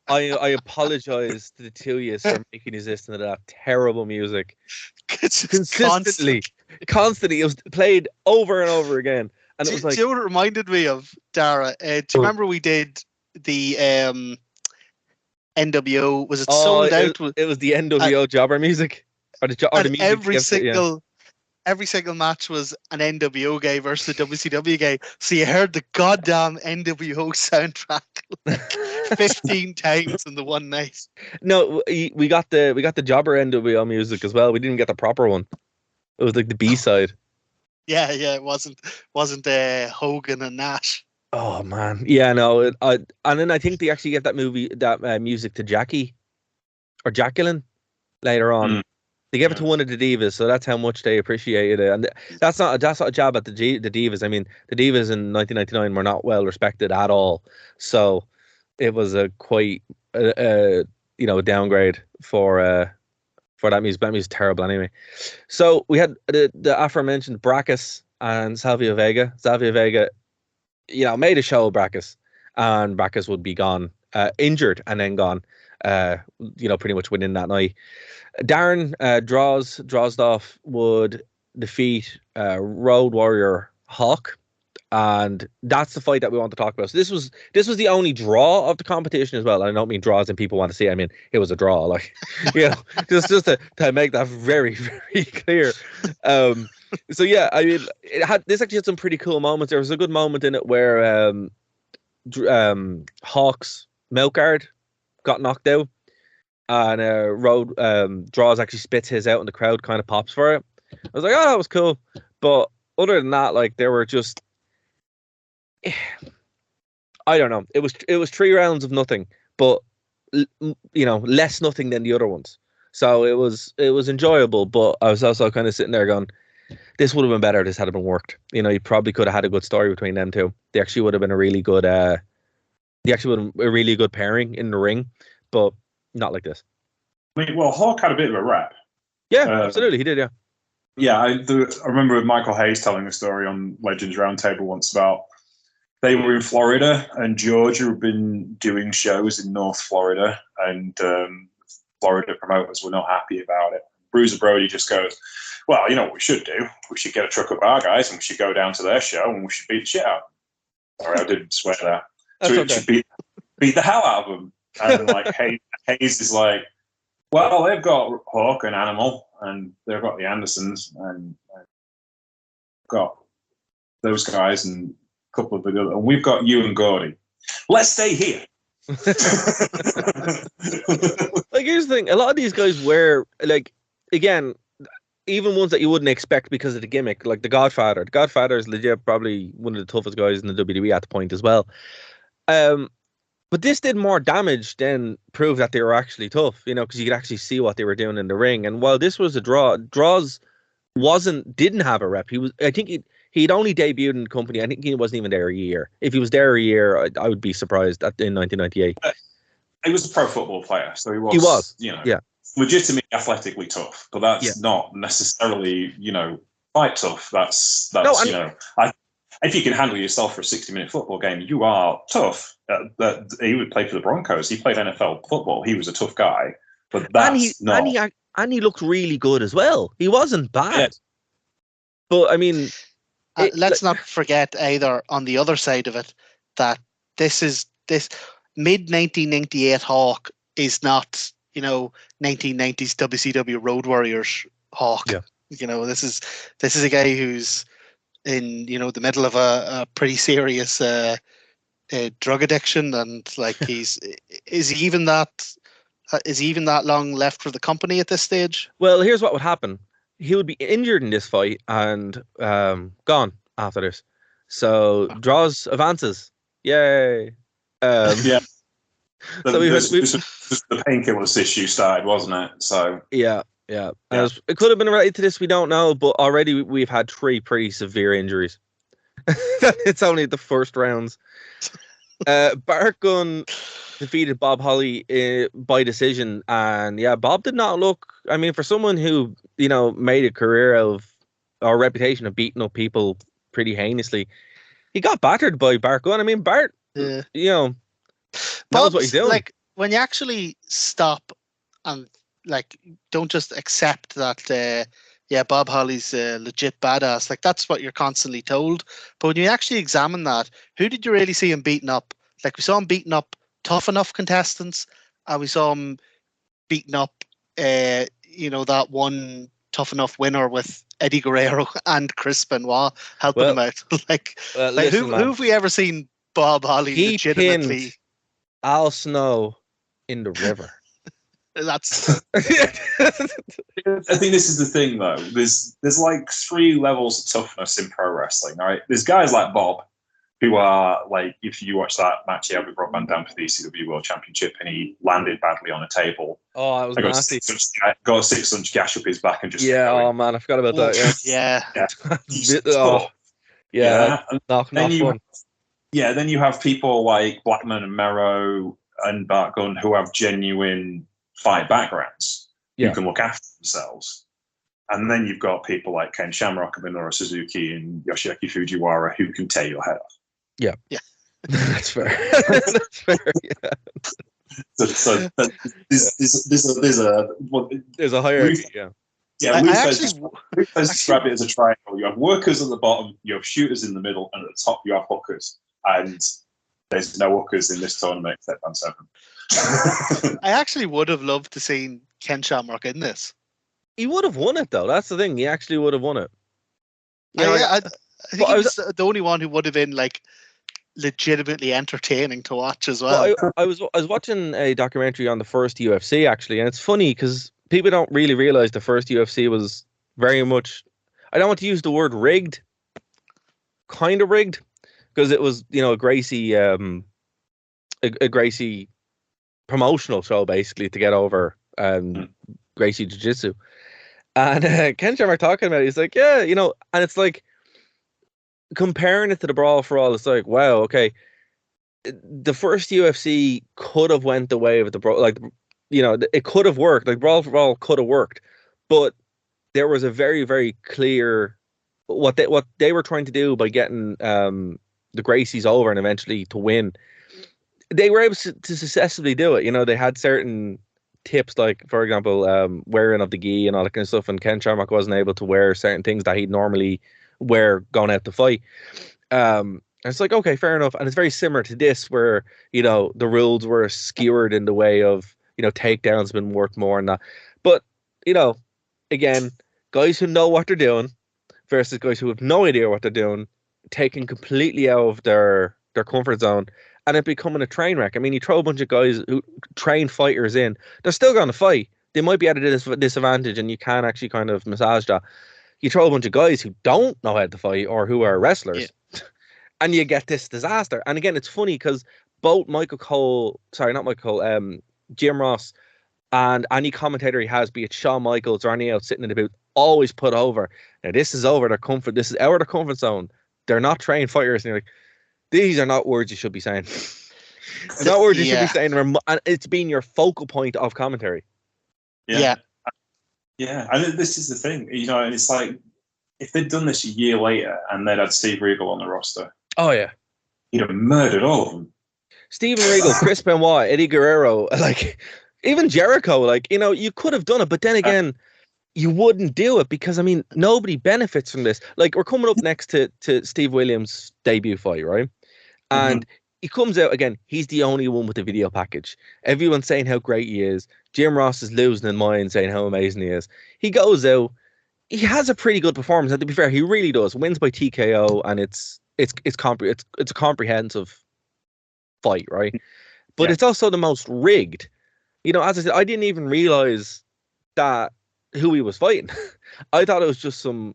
I apologize to the two of you for making you listen to that terrible music. Consistently. It was played over and over again. And it was like, do you know what it reminded me of, Dara? Do you remember we did the NWO? Was it sold out? It was the NWO jobber music. Or the music every single match was an NWO guy versus the WCW guy. So you heard the goddamn NWO soundtrack like 15 times in the one night. No, we got the jobber NWO music as well. We didn't get the proper one. It was like the B-side. Yeah, it wasn't Hogan and Nash. Oh man, yeah, no. And then I think they actually gave that music to Jackie or Jacqueline later on. They gave it to one of the divas, so that's how much they appreciated it. And that's not a jab at the divas. I mean, the divas in 1999 were not well respected at all. So it was a quite downgrade for that music. That music's terrible anyway. So we had the aforementioned Brackus and Salvia Vega. Salvia Vega, made a show of Brackus, and Brackus would be gone, injured and then gone. Pretty much winning that night. Darren Drozdov would defeat Road Warrior Hawk, and that's the fight that we want to talk about. So this was the only draw of the competition as well. I don't mean draws and people want to see. I mean it was a draw, like just to make that very very clear. So yeah, I mean this actually had some pretty cool moments. There was a good moment in it where Hawk's milk guard got knocked out, and Road Draws actually spits his out, and the crowd kind of pops for it. I was like, oh, that was cool. But other than that, like there were just, I don't know. It was 3 rounds of nothing, but less nothing than the other ones. So it was enjoyable. But I was also kind of sitting there going, this would have been better. This had been worked. You probably could have had a good story between them two. They actually would have been a really good. A really good pairing in the ring, but not like this. I mean, well, Hawk had a bit of a rap. Yeah, absolutely, he did. Yeah. Yeah, I remember Michael Hayes telling a story on Legends Roundtable once about they were in Florida and Georgia had been doing shows in North Florida, and Florida promoters were not happy about it. Bruiser Brody just goes, well, you know what we should do? We should get a truck of our guys and we should go down to their show and we should beat the shit out. Sorry, I didn't swear that. So we should beat the hell out of them. And like Hayes is like, well, they've got Hawk and Animal, and they've got the Andersons, and got those guys, and a couple of the other, and we've got you and Gordy. Let's stay here. Like, here's the thing: a lot of these guys were like, again, even ones that you wouldn't expect because of the gimmick, like the Godfather. The Godfather is legit probably one of the toughest guys in the WWE at the point as well. But this did more damage than prove that they were actually tough, because you could actually see what they were doing in the ring. And while this was a draw, Draws didn't have a rep. I think he'd only debuted in the company. I think he wasn't even there a year. If he was there a year, I would be surprised in 1998. He was a pro football player, so he was legitimately athletically tough. But that's not necessarily, fight tough. That's if you can handle yourself for a 60-minute football game, you are tough. He would play for the Broncos. He played NFL football. He was a tough guy. But that's and he looked really good as well. He wasn't bad. Yeah. But I mean, let's not forget either on the other side of it that this mid 1998 Hawk is not 1990s WCW Road Warriors Hawk. Yeah. This is a guy who's in the middle of a pretty serious drug addiction, and like is he even that Is he even that long left for the company at this stage? Well, here's what would happen. He would be injured in this fight and gone after this. So draws advances. Yay. Yeah. So the painkillers issue started, wasn't it? So yeah. It could have been related to this, we don't know, but already we've had 3 pretty severe injuries. It's only the first rounds. Bart Gunn defeated Bob Holly by decision, and yeah, Bob did not look. I mean, for someone who made a career of or a reputation of beating up people pretty heinously, he got battered by Bart Gunn. I mean, Bart, knows what he's doing. Like, when you actually stop and don't just accept that. Bob Holly's a legit badass. Like, that's what you're constantly told. But when you actually examine that, who did you really see him beating up? Like, we saw him beating up tough enough contestants, and we saw him beating up, that one tough enough winner with Eddie Guerrero and Chris Benoit helping him out. Who have we ever seen Bob Holly legitimately? Pinned Al Snow in the river. That's. I think this is the thing, though. There's like 3 levels of toughness in pro wrestling, right? There's guys like Bob, who are like, if you watch that match he had with Rob Van Dam for the ECW World Championship, and he landed badly on a table. Oh, that was nasty. Got a 6-inch gash up his back and just. Yeah. Oh man, I forgot about that. Yeah. Then you have people like Blackman and Merrow and Bart Gunn who have genuine fight backgrounds who can look after themselves. And then you've got people like Ken Shamrock and Minoru Suzuki and Yoshiaki Fujiwara who can tear your head off. Yeah. That's fair. That's fair. Yeah. So there's a hierarchy. Yeah. Yeah, Luke describe it as a triangle. You have workers at the bottom, you have shooters in the middle, and at the top you have hookers. And there's no hookers in this tournament except on 7. I actually would have loved to seen Ken Shamrock in this. He would have won it, though. That's the thing. He actually would have won it. I think he was the only one who would have been legitimately entertaining to watch as well. I was watching a documentary on the first UFC actually, and it's funny because people don't really realize the first UFC was very much. I don't want to use the word rigged. Kind of rigged, because it was a Gracie a Gracie promotional show basically to get over Gracie Jiu-Jitsu. And Ken Shamrock talking about it, he's like, yeah, and it's like comparing it to the Brawl for All, it's like, wow, okay, the first UFC could have went the way of the Brawl, it could have worked, like Brawl for All could have worked, but there was a very, very clear what they were trying to do by getting the Gracies over and eventually to win. They were able to successfully do it. They had certain tips, like, for example, wearing of the gi and all that kind of stuff, and Ken Shamrock wasn't able to wear certain things that he'd normally wear going out to fight. And it's like, okay, fair enough. And it's very similar to this, where, the rules were skewered in the way of, takedowns been worth more and that. But, again, guys who know what they're doing versus guys who have no idea what they're doing, taken completely out of their comfort zone, and it becoming a train wreck. I mean, you throw a bunch of guys who train fighters in, they're still going to fight. They might be at a disadvantage, and you can actually kind of massage that. You throw a bunch of guys who don't know how to fight or who are wrestlers, and you get this disaster. And again, it's funny because both Jim Ross and any commentator he has, be it Shawn Michaels or any else sitting in the booth, always put over. Now, this is over their comfort. This is out of their comfort zone. They're not trained fighters. And you're like, these are not words you should be saying. Not words you should be saying. And it's been your focal point of commentary. Yeah. And this is the thing, and it's like, if they'd done this a year later and they'd had Steve Regal on the roster. Oh, yeah. He'd have murdered all of them. Steven Regal, Chris Benoit, Eddie Guerrero, even Jericho, you could have done it, but then again, you wouldn't do it because, I mean, nobody benefits from this. Like, we're coming up next to Steve Williams' debut fight, right? And he comes out again. He's the only one with the video package. Everyone's saying how great he is. Jim Ross is losing his mind, saying how amazing he is. He goes out. He has a pretty good performance. And to be fair, he really does. Wins by TKO, and it's a comprehensive fight, right? But it's also the most rigged. You know, as I said, I didn't even realize that who he was fighting. I thought it was just some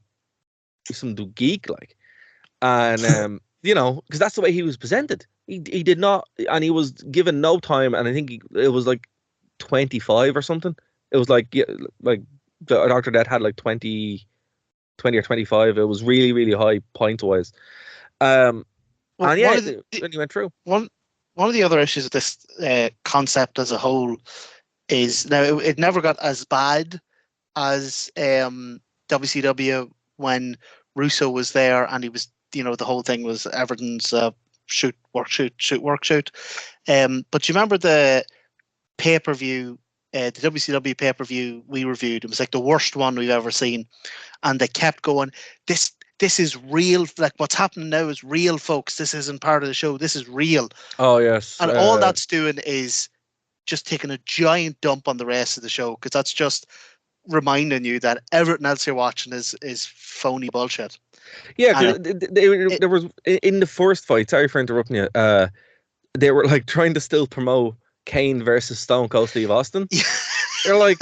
geek like, and you know, because that's the way he was presented. He did not, and he was given no time, and I think it was like 25 or something. It was like, yeah, like Dr. Death had like 20 or 25. It was really, really high point wise. And yeah, then he went through. One of the other issues with this concept as a whole is now it never got as bad as WCW when Russo was there, and he was, you know, the whole thing was everything's shoot, work, shoot, shoot, work, shoot. But you remember the pay-per-view, the WCW pay-per-view we reviewed? It was like the worst one we've ever seen, and they kept going, this is real, like what's happening now is real, folks. This isn't part of the show. This is real. Oh yes. And all that's doing is just taking a giant dump on the rest of the show, because that's just reminding you that everything else you're watching is phony bullshit. Yeah, there was in the first fight. Sorry for interrupting you. They were like trying to still promote Kane versus Stone Cold Steve Austin. They're like,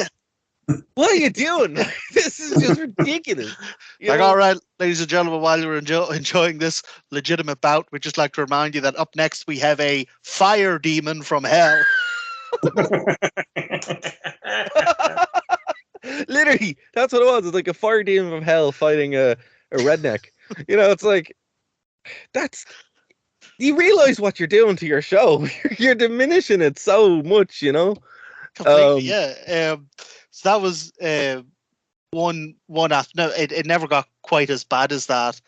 what are you doing? This is just ridiculous. All right, ladies and gentlemen, while you're enjoying this legitimate bout, we'd just like to remind you that up next we have a fire demon from hell. Literally, that's what it was. It's like a fire demon from hell fighting a redneck. You know, it's like, that's, you realize what you're doing to your show. You're diminishing it so much, you know. Completely, yeah. So that was one after. No, it never got quite as bad as that,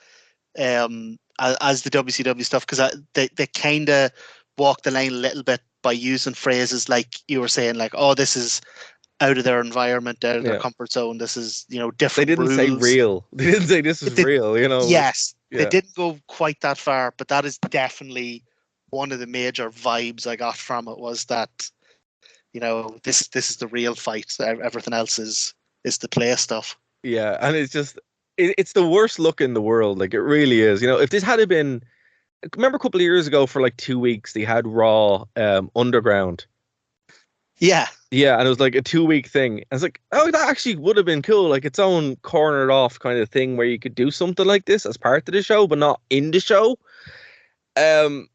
as the WCW stuff, because they kind of walked the line a little bit by using phrases like you were saying, like, oh, this is out of their environment, out of their comfort zone. This is, you know, different. They didn't say real. They didn't say this is real, you know. Yes, they didn't go quite that far, but that is definitely one of the major vibes I got from it, was that, you know, this is the real fight. Everything else is the play stuff. Yeah, and it's just it's the worst look in the world. Like, it really is. You know, if this had been, remember a couple of years ago for like 2 weeks they had Raw Underground. Yeah. Yeah, and it was like a 2 week thing. And it's like, oh, that actually would have been cool. Like its own cornered off kind of thing where you could do something like this as part of the show, but not in the show. Again,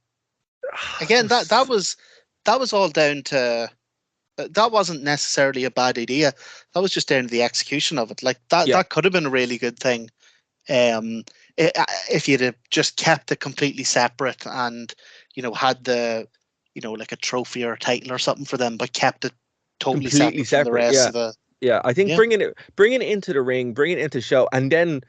that was all down to, that wasn't necessarily a bad idea. That was just down to the execution of it. Like that could have been a really good thing. If you'd have just kept it completely separate and, you know, had the, you know, like a trophy or a title or something for them, but kept it totally separate from the rest of the. Yeah, I think bringing it into the ring, bringing it into the show, and then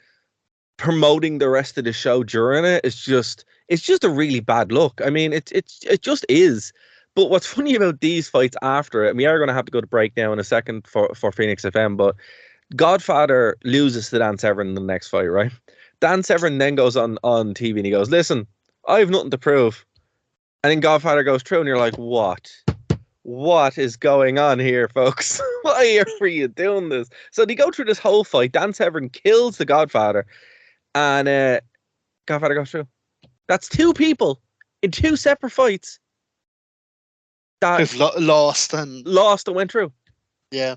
promoting the rest of the show during it is just, it's just a really bad look. I mean, it just is. But what's funny about these fights after it, and we are going to have to go to break now in a second for Phoenix FM, but Godfather loses to Dan Severn in the next fight, right? Dan Severn then goes on TV and he goes, listen, I have nothing to prove. And then Godfather goes through and you're like, what? What is going on here, folks? Why are you doing this? So they go through this whole fight. Dan Severn kills the Godfather and Godfather goes through. That's two people in two separate fights that who've lost and went through. Yeah.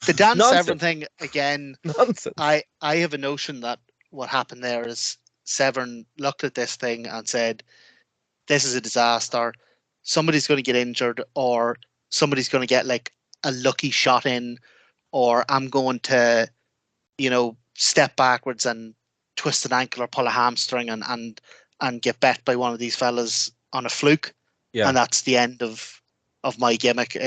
The Dan Severn thing, again, nonsense. I have a notion that what happened there is Severn looked at this thing and said, this is a disaster. Somebody's going to get injured, or somebody's going to get like a lucky shot in, or I'm going to, you know, step backwards and twist an ankle or pull a hamstring and get bet by one of these fellas on a fluke. Yeah. And that's the end of my gimmick.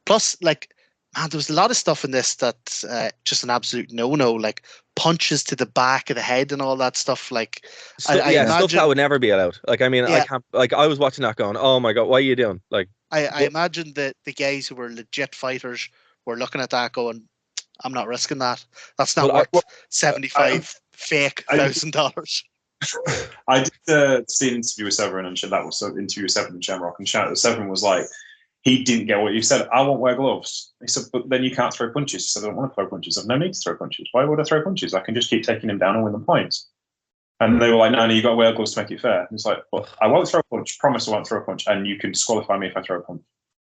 Plus, like, man, there was a lot of stuff in this that's just an absolute no-no, like punches to the back of the head and all that stuff. Like, I imagine, stuff that would never be allowed. Like, I mean, I can't. Like, I was watching that going, "Oh my god, what are you doing?" Like, I imagine that the guys who were legit fighters were looking at that going, "I'm not risking that. That's not worth $75,000." I did see an interview with Severn and that was an interview with Severn and Shamrock, and Severn was like, he didn't get what you said. I won't wear gloves. He said, but then you can't throw punches. He said, I don't want to throw punches. I've no need to throw punches. Why would I throw punches? I can just keep taking him down and win the points. And they were like, no, you got to wear gloves to make it fair. And it's like, well, I won't throw a punch. Promise I won't throw a punch. And you can disqualify me if I throw a punch.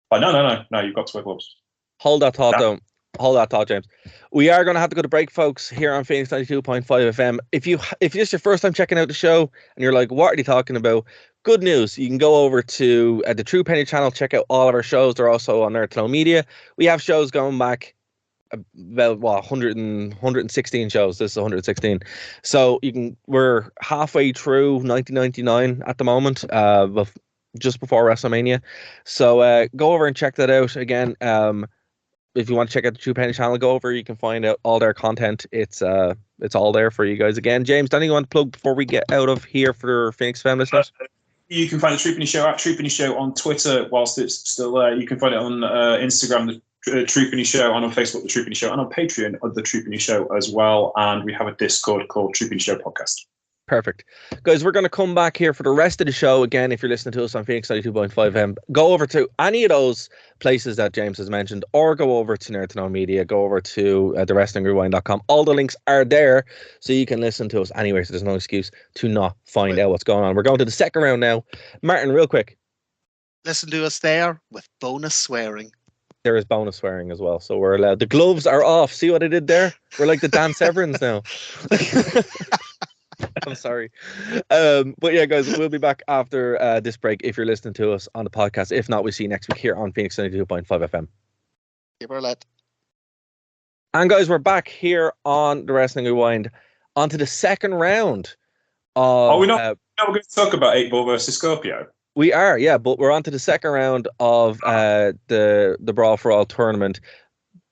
But no, you've got to wear gloves. Hold that thought, though. Hold that thought, James. We are going to have to go to break, folks, here on Phoenix 92.5 FM. If this is your first time checking out the show and you're like, what are they talking about? Good news. You can go over to the Truepenny channel, check out all of our shows. They're also on Nerd to Know Media. We have shows going back about 116 shows. This is 116. So we're halfway through 1999 at the moment, just before WrestleMania. So go over and check that out. Again, if you want to check out the Truepenny channel, go over. You can find out all their content. It's all there for you guys. Again, James, anything you want to plug before we get out of here for Phoenix FM listeners? You can find the Truepenny Show at Truepenny Show on Twitter whilst it's still there. You can find it on Instagram, the Truepenny Show, and on Facebook, the Truepenny Show, and on Patreon, the Truepenny Show as well. And we have a Discord called Truepenny Show Podcast. Perfect. Guys, we're going to come back here for the rest of the show. Again, if you're listening to us on Phoenix 92.5 FM, go over to any of those places that James has mentioned, or go over to Nerd to Know Media, go over to thewrestlingrewind.com. All the links are there, so you can listen to us anywhere, so there's no excuse to not find out what's going on. We're going to the second round now. Martin, real quick. Listen to us there with bonus swearing. There is bonus swearing as well, so we're allowed. The gloves are off. See what I did there? We're like the Dan Severins now. I'm sorry. But yeah, guys, we'll be back after this break if you're listening to us on the podcast. If not, we'll see you next week here on Phoenix 92.5 FM. Give her a let. And guys, we're back here on the Wrestling Rewind onto the second round. We're not going to talk about 8-Ball versus Scorpio. We are, yeah, but we're on to the second round of the Brawl For All tournament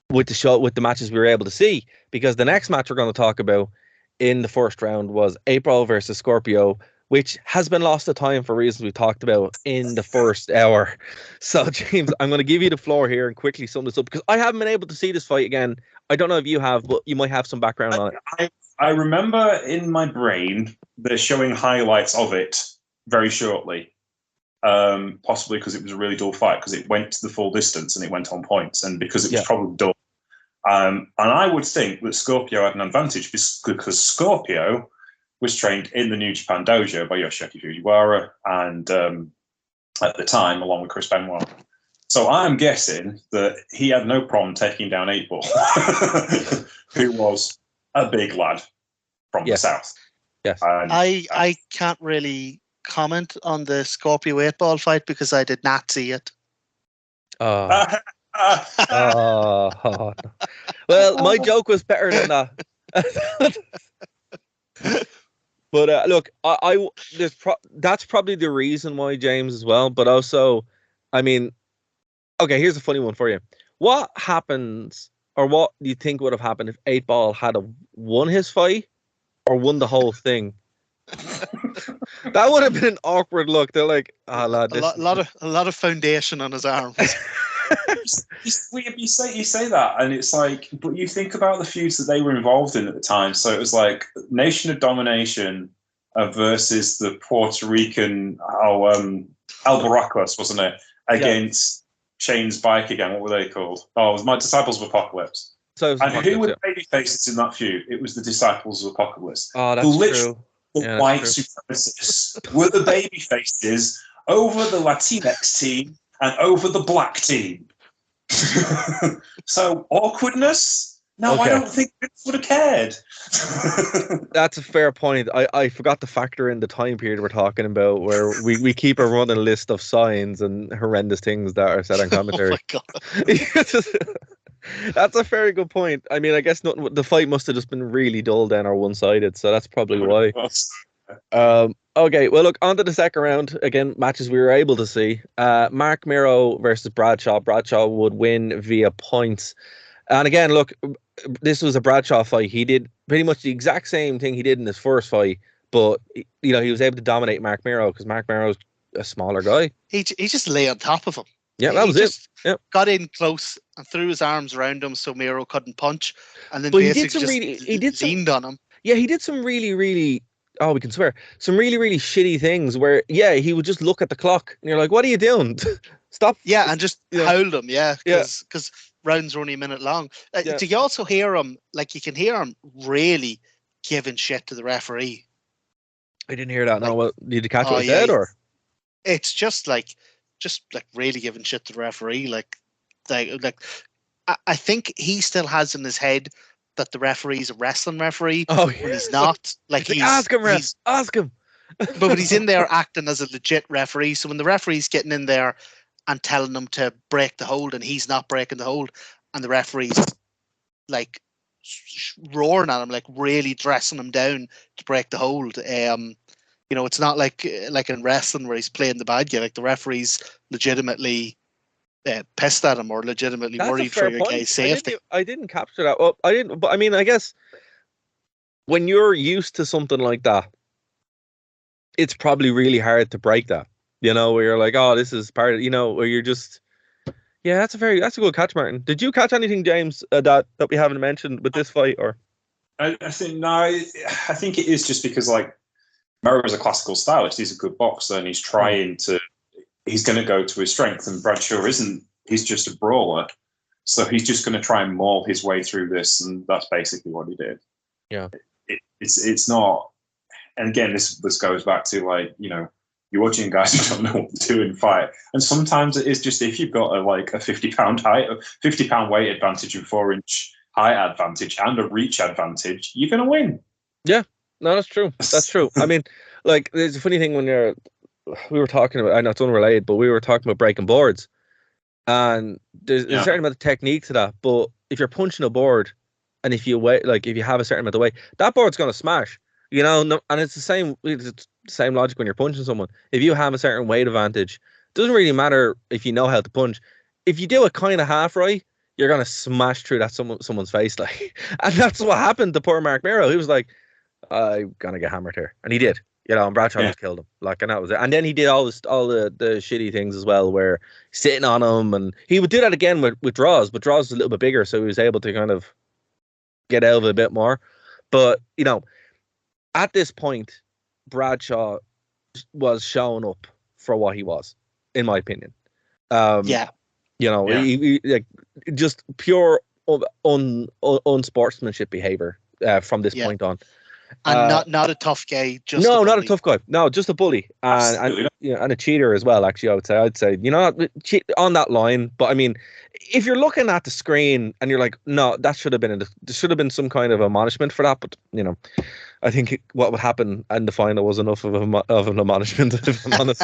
with the matches we were able to see, because the next match we're going to talk about in the first round was 8-Ball versus Scorpio, which has been lost to time for reasons we talked about in the first hour. So, James, I'm going to give you the floor here and quickly sum this up, because I haven't been able to see this fight again. I don't know if you have, but you might have some background on it. I remember in my brain they're showing highlights of it very shortly, possibly because it was a really dull fight, because it went to the full distance and it went on points, and because it was probably dull. And I would think that Scorpio had an advantage because Scorpio was trained in the New Japan Dojo by Yoshiaki Fujiwara, and at the time, along with Chris Benoit. So I'm guessing that he had no problem taking down 8-Ball, who was a big lad from the south. Yes. I can't really comment on the Scorpio 8-Ball fight because I did not see it. Well, my joke was better than that. But look, that's probably the reason why, James, as well. But also, I mean, okay, here's a funny one for you. What happens, or what do you think would have happened if 8-Ball had won his fight or won the whole thing? That would have been an awkward look. They're like, lad, a lot of foundation on his arms. You say that, and it's like, but you think about the feuds that they were involved in at the time. So it was like Nation of Domination versus the Puerto Rican Albaracas, wasn't it? Against Shane's Bike again. What were they called? Oh, it was my Disciples of Apocalypse. So who were the baby faces in that feud? It was the Disciples of Apocalypse. Oh, that's true. The white supremacists were the baby faces over the Latinx team and over the black team. So awkwardness? No, okay. I don't think Vince would have cared. That's a fair point. I forgot to factor in the time period we're talking about, where we keep a running list of signs and horrendous things that are said on commentary. Oh my God. That's a very good point. I mean, I guess the fight must have just been really dull then, or one-sided, so that's probably why. Okay, well, look, on to the second round. Again, matches we were able to see. Mark Miro versus Bradshaw. Bradshaw would win via points. And again, look, this was a Bradshaw fight. He did pretty much the exact same thing he did in his first fight, but he was able to dominate Mark Miro because Mark Miro's a smaller guy. He just lay on top of him. Yeah, that was it. Yep. Got in close and threw his arms around him so Miro couldn't punch, and then but basically he leaned on him. Yeah, he did some really, really, we can swear, some really, really shitty things where, he would just look at the clock and you're like, what are you doing? Stop. Yeah, and just howled him, because rounds are only a minute long. Do you also hear him, like you can hear him really giving shit to the referee? I didn't hear that. No, well, did you catch what he said, or? It's just like, just like really giving shit to the referee. I think he still has in his head that the referee's a wrestling referee when he's not. Like he's ask him, ref. Ask him. but he's in there acting as a legit referee. So when the referee's getting in there and telling him to break the hold, and he's not breaking the hold, and the referee's like roaring at him, like really dressing him down to break the hold. It's not like in wrestling where he's playing the bad guy. Like the referee's legitimately pissed at him or legitimately worried for your guy's safety. I didn't capture that. Well, I didn't. But I mean, I guess when you're used to something like that, it's probably really hard to break that. Where you're like, oh, this is part of, where you're just, yeah, that's a good catch, Martin. Did you catch anything, James, that we haven't mentioned with this fight, or? I think it is just because like Murray is a classical stylist. He's a good boxer, and he's going to go to his strength, and Bradshaw isn't. He's just a brawler, so he's just going to try and maul his way through this, and that's basically what he did. Yeah, it's not. And again, this goes back to like you're watching guys who don't know what to do in fight, and sometimes it is just if you've got a 50-pound height, 50-pound weight advantage and 4-inch height advantage and a reach advantage, you're going to win. Yeah, no, that's true. That's true. I mean, like there's a funny thing when we were talking about, I know it's unrelated, but we were talking about breaking boards, and there's a certain amount of technique to that. But if you're punching a board, and if you have a certain amount of weight, that board's going to smash. And it's the same logic when you're punching someone. If you have a certain weight advantage, it doesn't really matter if you know how to punch. If you do it kind of half right, you're gonna smash through that someone's face, and that's what happened to poor Mark Miro. He was like, "I'm gonna get hammered here," and he did. And Bradshaw just killed him. And that was it. And then he did all the shitty things as well, where sitting on him, and he would do that again with draws, but draws was a little bit bigger, so he was able to kind of get out of it a bit more. But at this point, Bradshaw was showing up for what he was, in my opinion. He like just pure unsportsmanship behavior from this point on. And not a tough guy. Not a tough guy. No, just a bully, and a cheater as well. Actually, I'd say on that line. But I mean, if you're looking at the screen and you're like, no, that should have been there should have been some kind of admonishment for that. But I think what would happen in the final was enough of an admonishment, if I'm honest.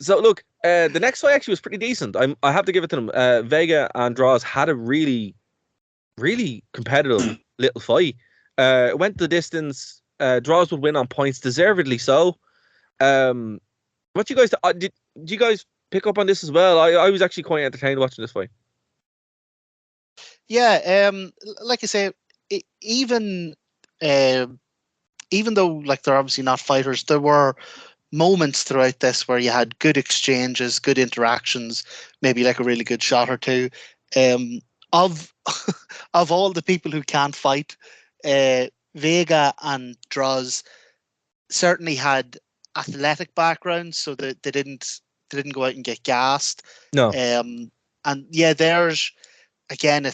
So look, the next fight actually was pretty decent. I have to give it to them. Vega and Draws had a really, really competitive little fight. It went the distance. Draws would win on points, deservedly so. What you guys did you guys pick up on this as well? I was actually quite entertained watching this fight. Yeah, like I say, even though like they're obviously not fighters, there were moments throughout this where you had good exchanges, good interactions, maybe like a really good shot or two. Of all the people who can't fight, Vega and Draws certainly had athletic backgrounds, so that they didn't go out and get gassed. No. And yeah, there's again,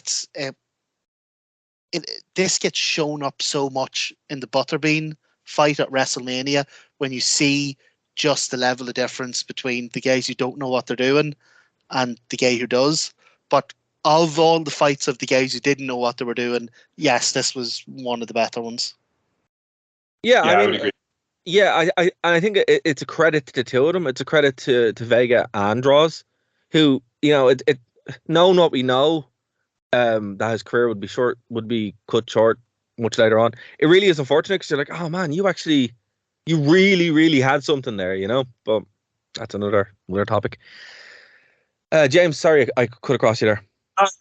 this gets shown up so much in the Butterbean fight at WrestleMania when you see just the level of difference between the guys who don't know what they're doing and the guy who does. But of all the fights of the guys who didn't know what they were doing, yes, this was one of the better ones. Yeah, I mean, I think it's a credit to the two of them. It's a credit to Vega and Draws, who knowing what we know, that his career would be cut short much later on. It really is unfortunate because you're like, oh man, you really, really had something there, But that's another topic. James, sorry I cut across you there.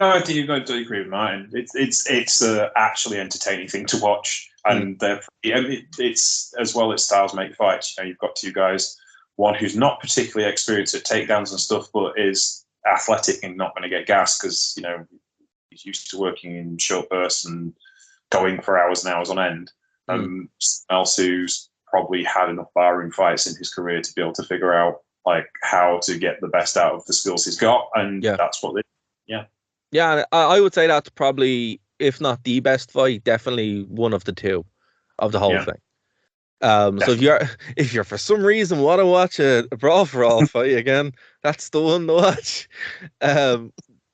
No, I do agree with Martin. It's actually entertaining thing to watch, and it's as well as styles make fights. You've got two guys, one who's not particularly experienced at takedowns and stuff, but is athletic and not going to get gassed because he's used to working in short bursts and going for hours and hours on end. Someone else who's probably had enough barroom fights in his career to be able to figure out like how to get the best out of the skills he's got, and that's what they. Yeah, I would say that's probably, if not the best fight, definitely one of the two of the whole thing. So if you're for some reason want to watch a Brawl for All fight again, that's the one to watch.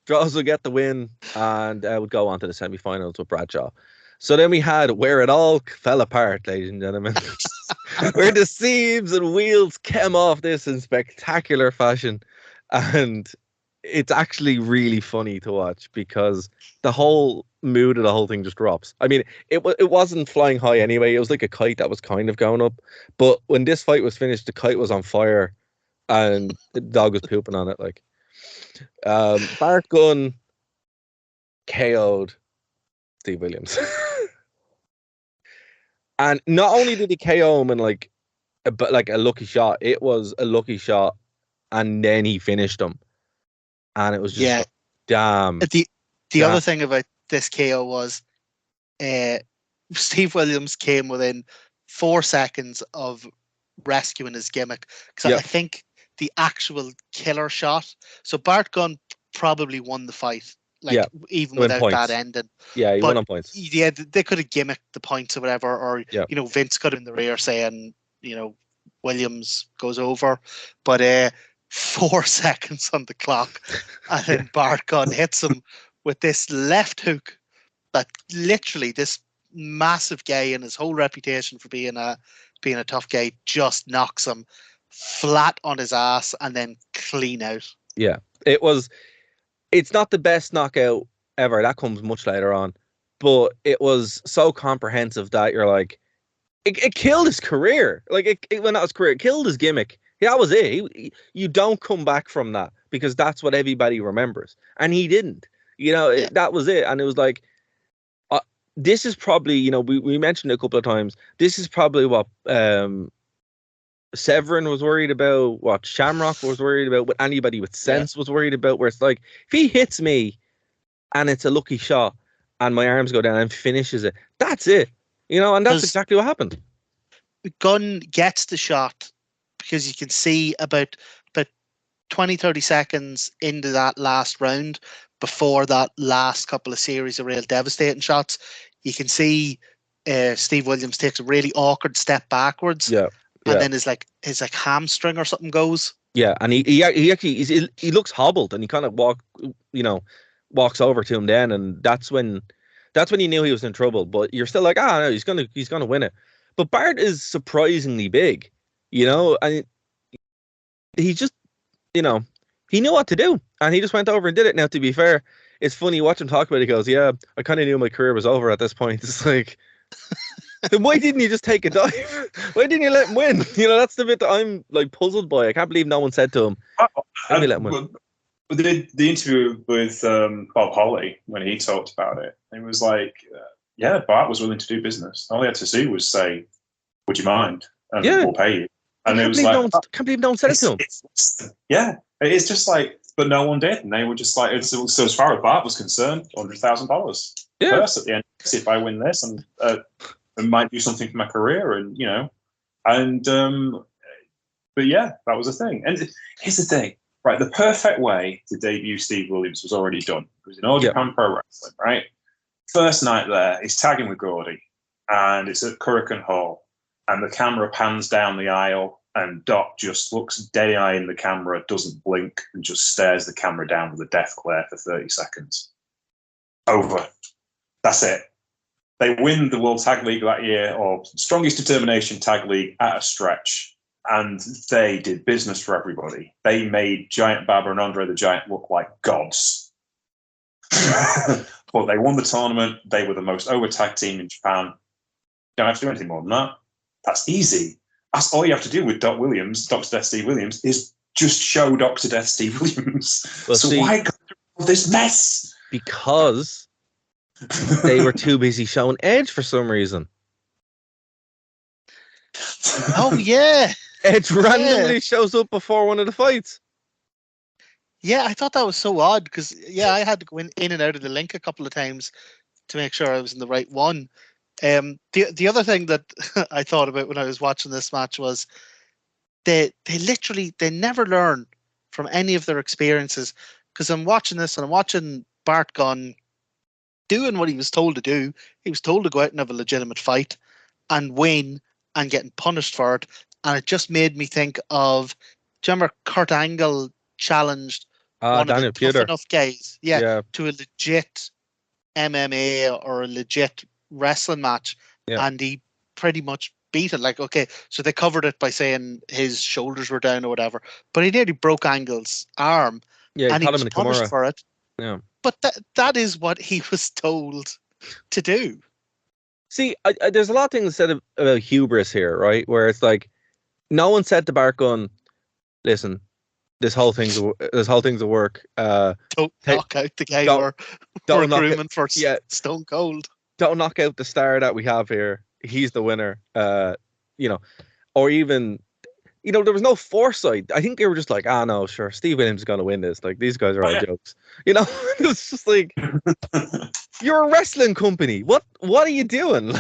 Draws will get the win and would go on to the semi-finals with Bradshaw. So then we had where it all fell apart, ladies and gentlemen, where the seams and wheels came off this in spectacular fashion, and it's actually really funny to watch because the whole mood of the whole thing just drops. I mean, it wasn't flying high anyway. It was like a kite that was kind of going up. But when this fight was finished, the kite was on fire and the dog was pooping on it. Like, Bart Gunn KO'd Steve Williams. And not only did he KO him in like a lucky shot, it was a lucky shot, and then he finished him. And it was just damn. The other thing about this KO was Steve Williams came within 4 seconds of rescuing his gimmick. Because I think the actual killer shot. So Bart Gunn probably won the fight. Even without points. that ending. Yeah, he won on points. Yeah, they could have gimmicked the points or whatever. Or, Vince got in the rear saying, Williams goes over. But 4 seconds on the clock, and then Bart Gunn hits him with this left hook that literally this massive guy and his whole reputation for being a tough guy just knocks him flat on his ass and then clean out. Yeah, it's not the best knockout ever. That comes much later on, but it was so comprehensive that you're like, it killed his career. Like when that was career, it killed his gimmick. That was it. You don't come back from that because that's what everybody remembers. And he didn't. That was it. And it was like, this is probably, we mentioned it a couple of times. This is probably what Severin was worried about, what Shamrock was worried about, what anybody with sense was worried about, where it's like, if he hits me and it's a lucky shot and my arms go down and finishes it, that's it. And that's exactly what happened. Gunn gets the shot because you can see about 20, 30 seconds into that last round, before that last couple of series of real devastating shots, you can see Steve Williams takes a really awkward step backwards. Yeah. And then his hamstring or something goes. Yeah, and he actually he looks hobbled, and he kind of walks over to him then, and that's when you knew he was in trouble. But you're still like, no, he's gonna win it. But Bart is surprisingly big, and he just, he knew what to do, and he just went over and did it. Now, to be fair, it's funny, you watch him talk about it, he goes, yeah, I kind of knew my career was over at this point. It's like, then why didn't you just take a dive? Why didn't you let him win? That's the bit that I'm like puzzled by. I can't believe no one said to him, let me let him win. The interview with Bob Holly, when he talked about it, it was like, Bart was willing to do business. All he had to do was say, would you mind? And we'll pay you. And it was like, can't believe no one said it to him. It's just like, but no one did. And they were just like, so as far as Bart was concerned, $100,000. Yeah. First at the end, if I win this, and it might do something for my career, and but yeah, that was a thing. And here's the thing, right? The perfect way to debut Steve Williams was already done. It was in All Japan Pro Wrestling, right? First night there, he's tagging with Gordy, and it's at Hurricane Hall, and the camera pans down the aisle, and Doc just looks dead eye in the camera, doesn't blink, and just stares the camera down with a death glare for 30 seconds. Over. That's it. They win the World Tag League that year, or Strongest Determination Tag League at a stretch, and they did business for everybody. They made Giant Baba and Andre the Giant look like gods. But they won the tournament. They were the most over tag team in Japan. You don't have to do anything more than that. That's easy. That's all you have to do with Doc Williams, Dr. Death Steve Williams, is just show Dr. Death Steve Williams. Well, so why go through all this mess? Because they were too busy showing Edge for some reason. Oh, yeah. Edge randomly shows up before one of the fights. Yeah, I thought that was so odd because, I had to go in and out of the link a couple of times to make sure I was in the right one. The other thing that I thought about when I was watching this match was they never learn from any of their experiences, because I'm watching this and I'm watching Bart Gunn doing what he was told to do. He was told to go out and have a legitimate fight and win and getting punished for it. And it just made me think of, do you remember Kurt Angle challenged one of Daniel the tough Puder. enough guys, Yeah. to a legit MMA or a legit wrestling match, Yeah. and he pretty much beat it. Like, okay, so they covered it by saying his shoulders were down or whatever, but he nearly broke Angle's arm, Yeah, and he caught was him in the punished Kimura. for it. Yeah. But that is what he was told to do. See, there's a lot of things said about hubris here, right? Where it's like, no one said to Bart Gunn, listen, this whole thing's a work. Don't knock out the guy we're grooming for Stone Cold. Don't knock out the star that we have here. He's the winner. Or even, there was no foresight. I think they were just like, no, sure, Steve Williams is going to win this. Like, these guys are all jokes. It's just like, you're a wrestling company. What are you doing?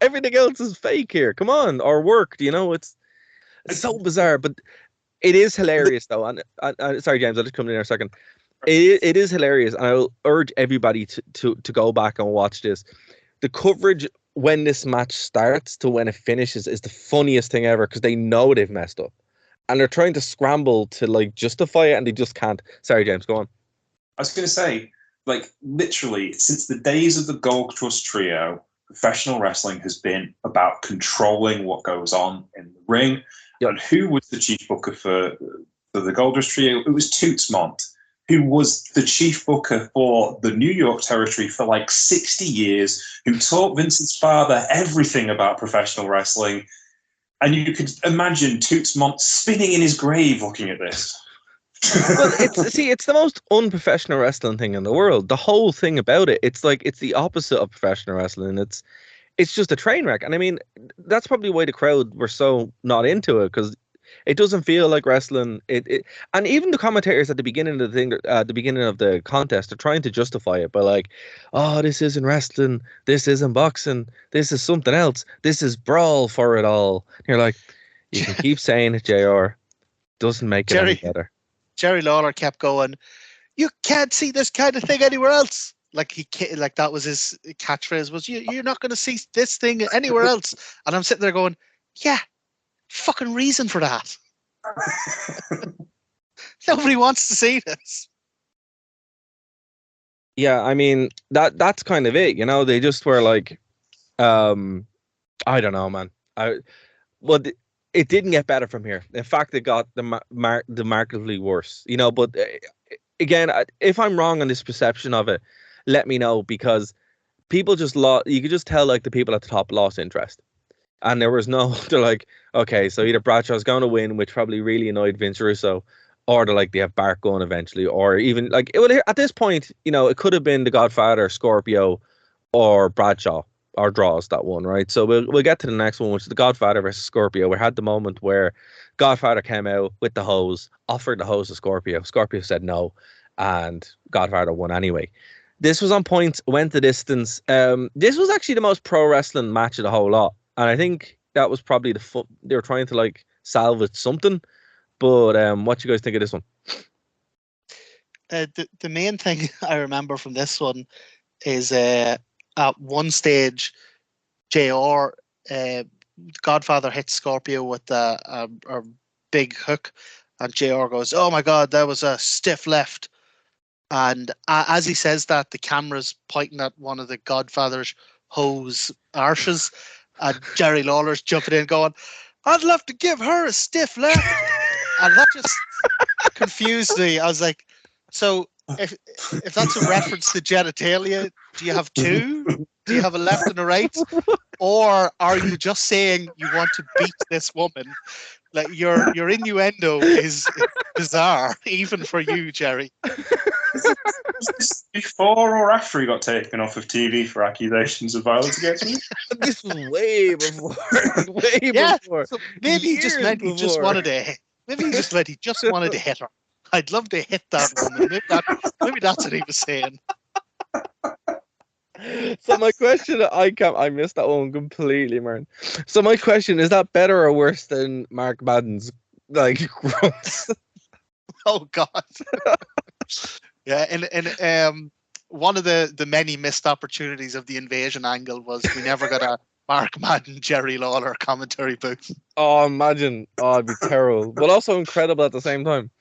Everything else is fake here. Come on, or worked. It's so bizarre, but it is hilarious though. And sorry, James, I'll just come in a second. It is hilarious, and I will urge everybody to go back and watch this. The coverage when this match starts to when it finishes is the funniest thing ever, because they know they've messed up, and they're trying to scramble to like justify it, and they just can't. Sorry, James, go on. I was going to say, like, literally, since the days of the Gold Trust Trio, professional wrestling has been about controlling what goes on in the ring. Yep. And who was the chief booker for the Gold Trust Trio? It was Toots Mondt, who was the chief booker for the New York territory for like 60 years, who taught Vincent's father everything about professional wrestling. And you could imagine Toots Mondt spinning in his grave looking at this. Well, it's the most unprofessional wrestling thing in the world. The whole thing about it, it's like it's the opposite of professional wrestling. It's just a train wreck, and I mean that's probably why the crowd were so not into it, because it doesn't feel like wrestling. And even the commentators at the beginning of the thing, the beginning of the contest, are trying to justify it by like, oh, this isn't wrestling, this isn't boxing, this is something else, this is Brawl for It All. And you're like, you can keep saying it, JR. Doesn't make it any better. Jerry Lawler kept going, you can't see this kind of thing anywhere else. Like that was his catchphrase, was you're not going to see this thing anywhere else. And I'm sitting there going, yeah, fucking reason for that. Nobody wants to see this. Yeah, I mean that's kind of it. They just were like, I don't know, man. It didn't get better from here. In fact, it got demarkedly worse. But again, if I'm wrong on this perception of it, let me know, because people just lost. You could just tell like the people at the top lost interest, and there was no. They're like, okay, so either Bradshaw's going to win, which probably really annoyed Vince Russo, or they have Bart Gunn eventually, or even like at this point, it could have been the Godfather, Scorpio, or Bradshaw. Or draws that one, right? So we'll get to the next one, which is the Godfather versus Scorpio. We had the moment where Godfather came out with the hose, offered the hose to Scorpio. Scorpio said no, and Godfather won anyway. This was on points, went the distance. This was actually the most pro wrestling match of the whole lot, and I think that was probably they were trying to like salvage something. But what you guys think of this one? The main thing I remember from this one is at one stage, JR, Godfather hits Scorpio with a big hook, and JR goes, oh my God, that was a stiff left. And as he says that, the camera's pointing at one of the Godfather's hose arches, and Jerry Lawler's jumping in going, I'd love to give her a stiff left. And that just confused me. I was like, so if that's a reference to genitalia, do you have two? Do you have a left and a right? Or are you just saying you want to beat this woman? Like your innuendo is bizarre, even for you, Jerry. Was this before or after he got taken off of TV for accusations of violence against him? This was way before. Before. So maybe he just meant he just wanted to. Maybe he just meant he just wanted to hit her. I'd love to hit that woman. Maybe that's what he was saying. So my question, I missed that one completely, man. So my question, is that better or worse than Mark Madden's like grunts? Oh God. Yeah, and one of the many missed opportunities of the invasion angle was we never got Mark Madden, Jerry Lawler commentary booth. Oh, imagine. Oh, it'd be terrible, but also incredible at the same time.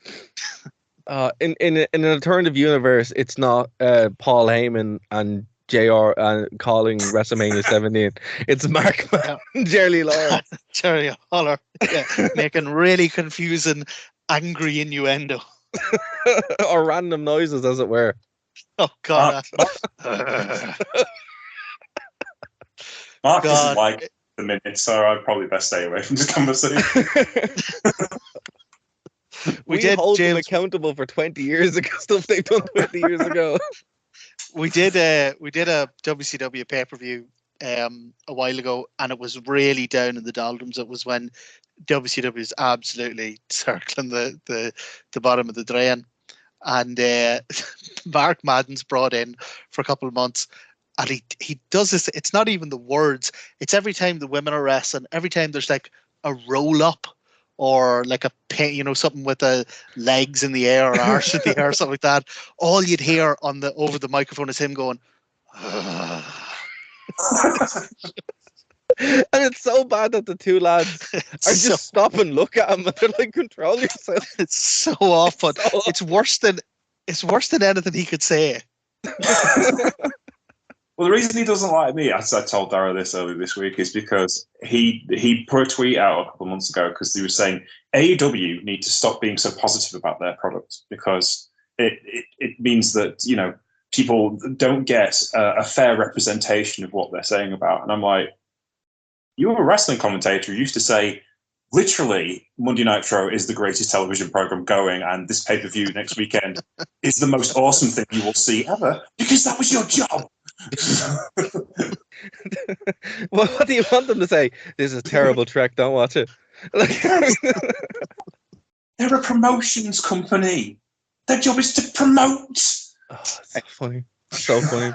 In an alternative universe, it's not Paul Heyman and JR calling WrestleMania 17. It's Mark Madden, Jerry Lawler. Jerry Lawler, making really confusing, angry innuendo. Or random noises, as it were. Oh, God. Mark doesn't like the minutes, so I'd probably best stay away from this conversation. we did hold them accountable for 20 years ago, stuff they've done 20 years ago. We did a WCW pay-per-view a while ago, and it was really down in the doldrums. It was when WCW was absolutely circling the bottom of the drain, and Mark Madden's brought in for a couple of months, and he does this. It's not even the words. It's every time the women are wrestling, every time there's like a roll up or like a something with the legs in the air or arse in the air or something like that. All you'd hear over the microphone is him going. And it's so bad that the two lads are just stop and look at him and they're like, control yourself. It's so awful. It's worse than anything he could say. Well, the reason he doesn't like me, as I told Dara this earlier this week, is because he put a tweet out a couple of months ago because he was saying AEW need to stop being so positive about their product because it means that, people don't get a fair representation of what they're saying about. And I'm like, you were a wrestling commentator who used to say, literally, Monday Nitro is the greatest television program going, and this pay-per-view next weekend is the most awesome thing you will see ever, because that was your job. Well, what do you want them to say? This is a terrible trek, don't watch it. They're a promotions company. Their job is to promote. Oh, so funny. So funny.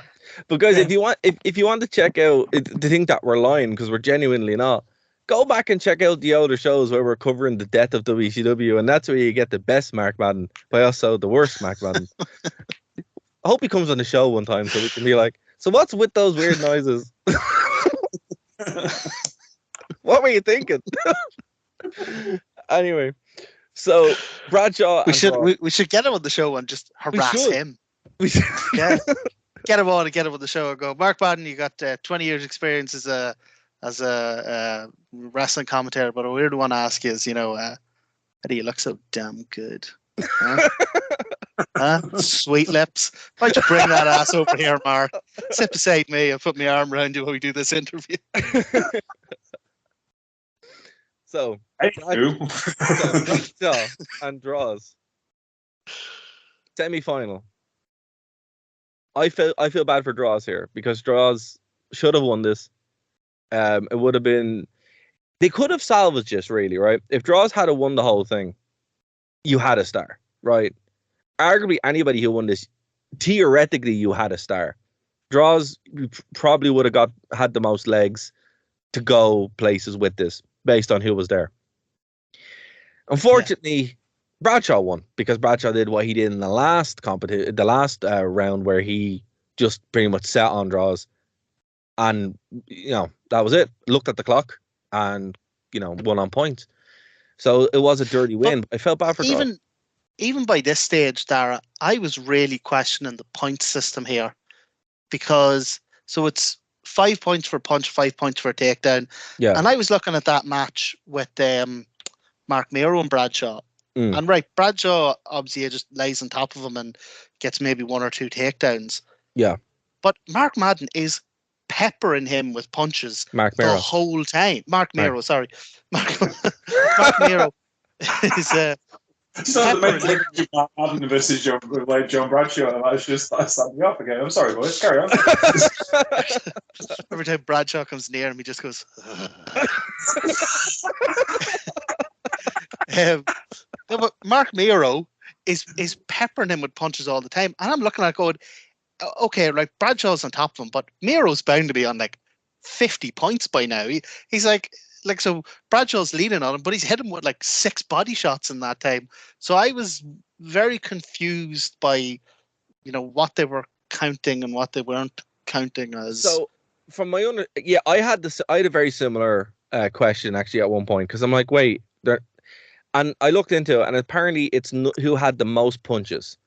But guys, if you want to check out, to think that we're lying, because we're genuinely not, go back and check out the older shows where we're covering the death of WCW, and that's where you get the best Mark Madden, but also the worst Mark Madden. I hope he comes on the show one time so we can be like, so what's with those weird noises? What were you thinking? Anyway, so Bradshaw. We should get him on the show and just harass him. We should. Yeah. Get him on the show and go, Mark Madden, you got 20 years experience as a wrestling commentator, but a weird one to ask you is, how do you look so damn good? Huh? Sweet lips. Why'd you bring that ass over here, Mark? Sit beside me and put my arm around you while we do this interview. So, and draws. Semi-final. I feel bad for Draws here because Draws should have won this. It would have been. They could have salvaged this, really, right? If Draws had won the whole thing, you had a star, right? Arguably, anybody who won this, theoretically, you had a star. Draws probably would have had the most legs to go places with this, based on who was there. Unfortunately, Bradshaw won because Bradshaw did what he did in the last round, where he just pretty much sat on Draws, and that was it. Looked at the clock and won on points. So it was a dirty win. But I felt bad for Draws. Even by this stage, Dara, I was really questioning the point system here, because it's 5 points for punch, 5 points for a takedown. Yeah. And I was looking at that match with Mark Miro and Bradshaw. And Bradshaw obviously just lays on top of him and gets maybe one or two takedowns. Yeah. But Mark Madden is peppering him with punches the whole time. Mark Miro is so Madden versus John Bradshaw, and that's just starting me off again. I'm sorry, boys. Carry on. Every time Bradshaw comes near him, he just goes. But Mark Miro is peppering him with punches all the time, and I'm looking at it going, okay, like Bradshaw's on top of him, but Miro's bound to be on like 50 points by now. He's like so Bradshaw's leading on him, but he's hit him with like 6 body shots in that time. So I was very confused by what they were counting and what they weren't counting as. So from my own, yeah, I had a very similar question actually at one point, because I'm like, wait, and I looked into it, and apparently it's who had the most punches.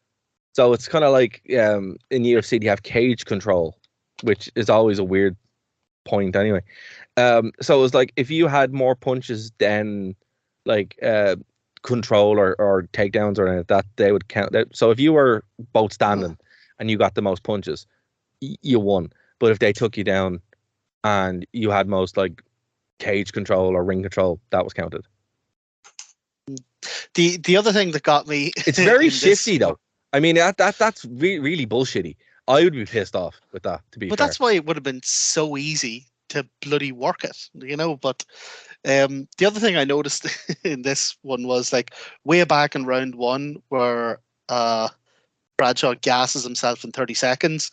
So it's kind of like in UFC you have cage control, which is always a weird point anyway. So it was like if you had more punches than like control or takedowns or anything, that they would count. So if you were both standing and you got the most punches, you won. But if they took you down and you had most like cage control or ring control, that was counted. The other thing that got me, it's very shifty though. I mean that's really bullshitty. I would be pissed off with that, to be fair. But that's why it would have been so easy to bloody work it, you know. But the other thing I noticed in this one was like way back in round one, where Bradshaw gasses himself in 30 seconds.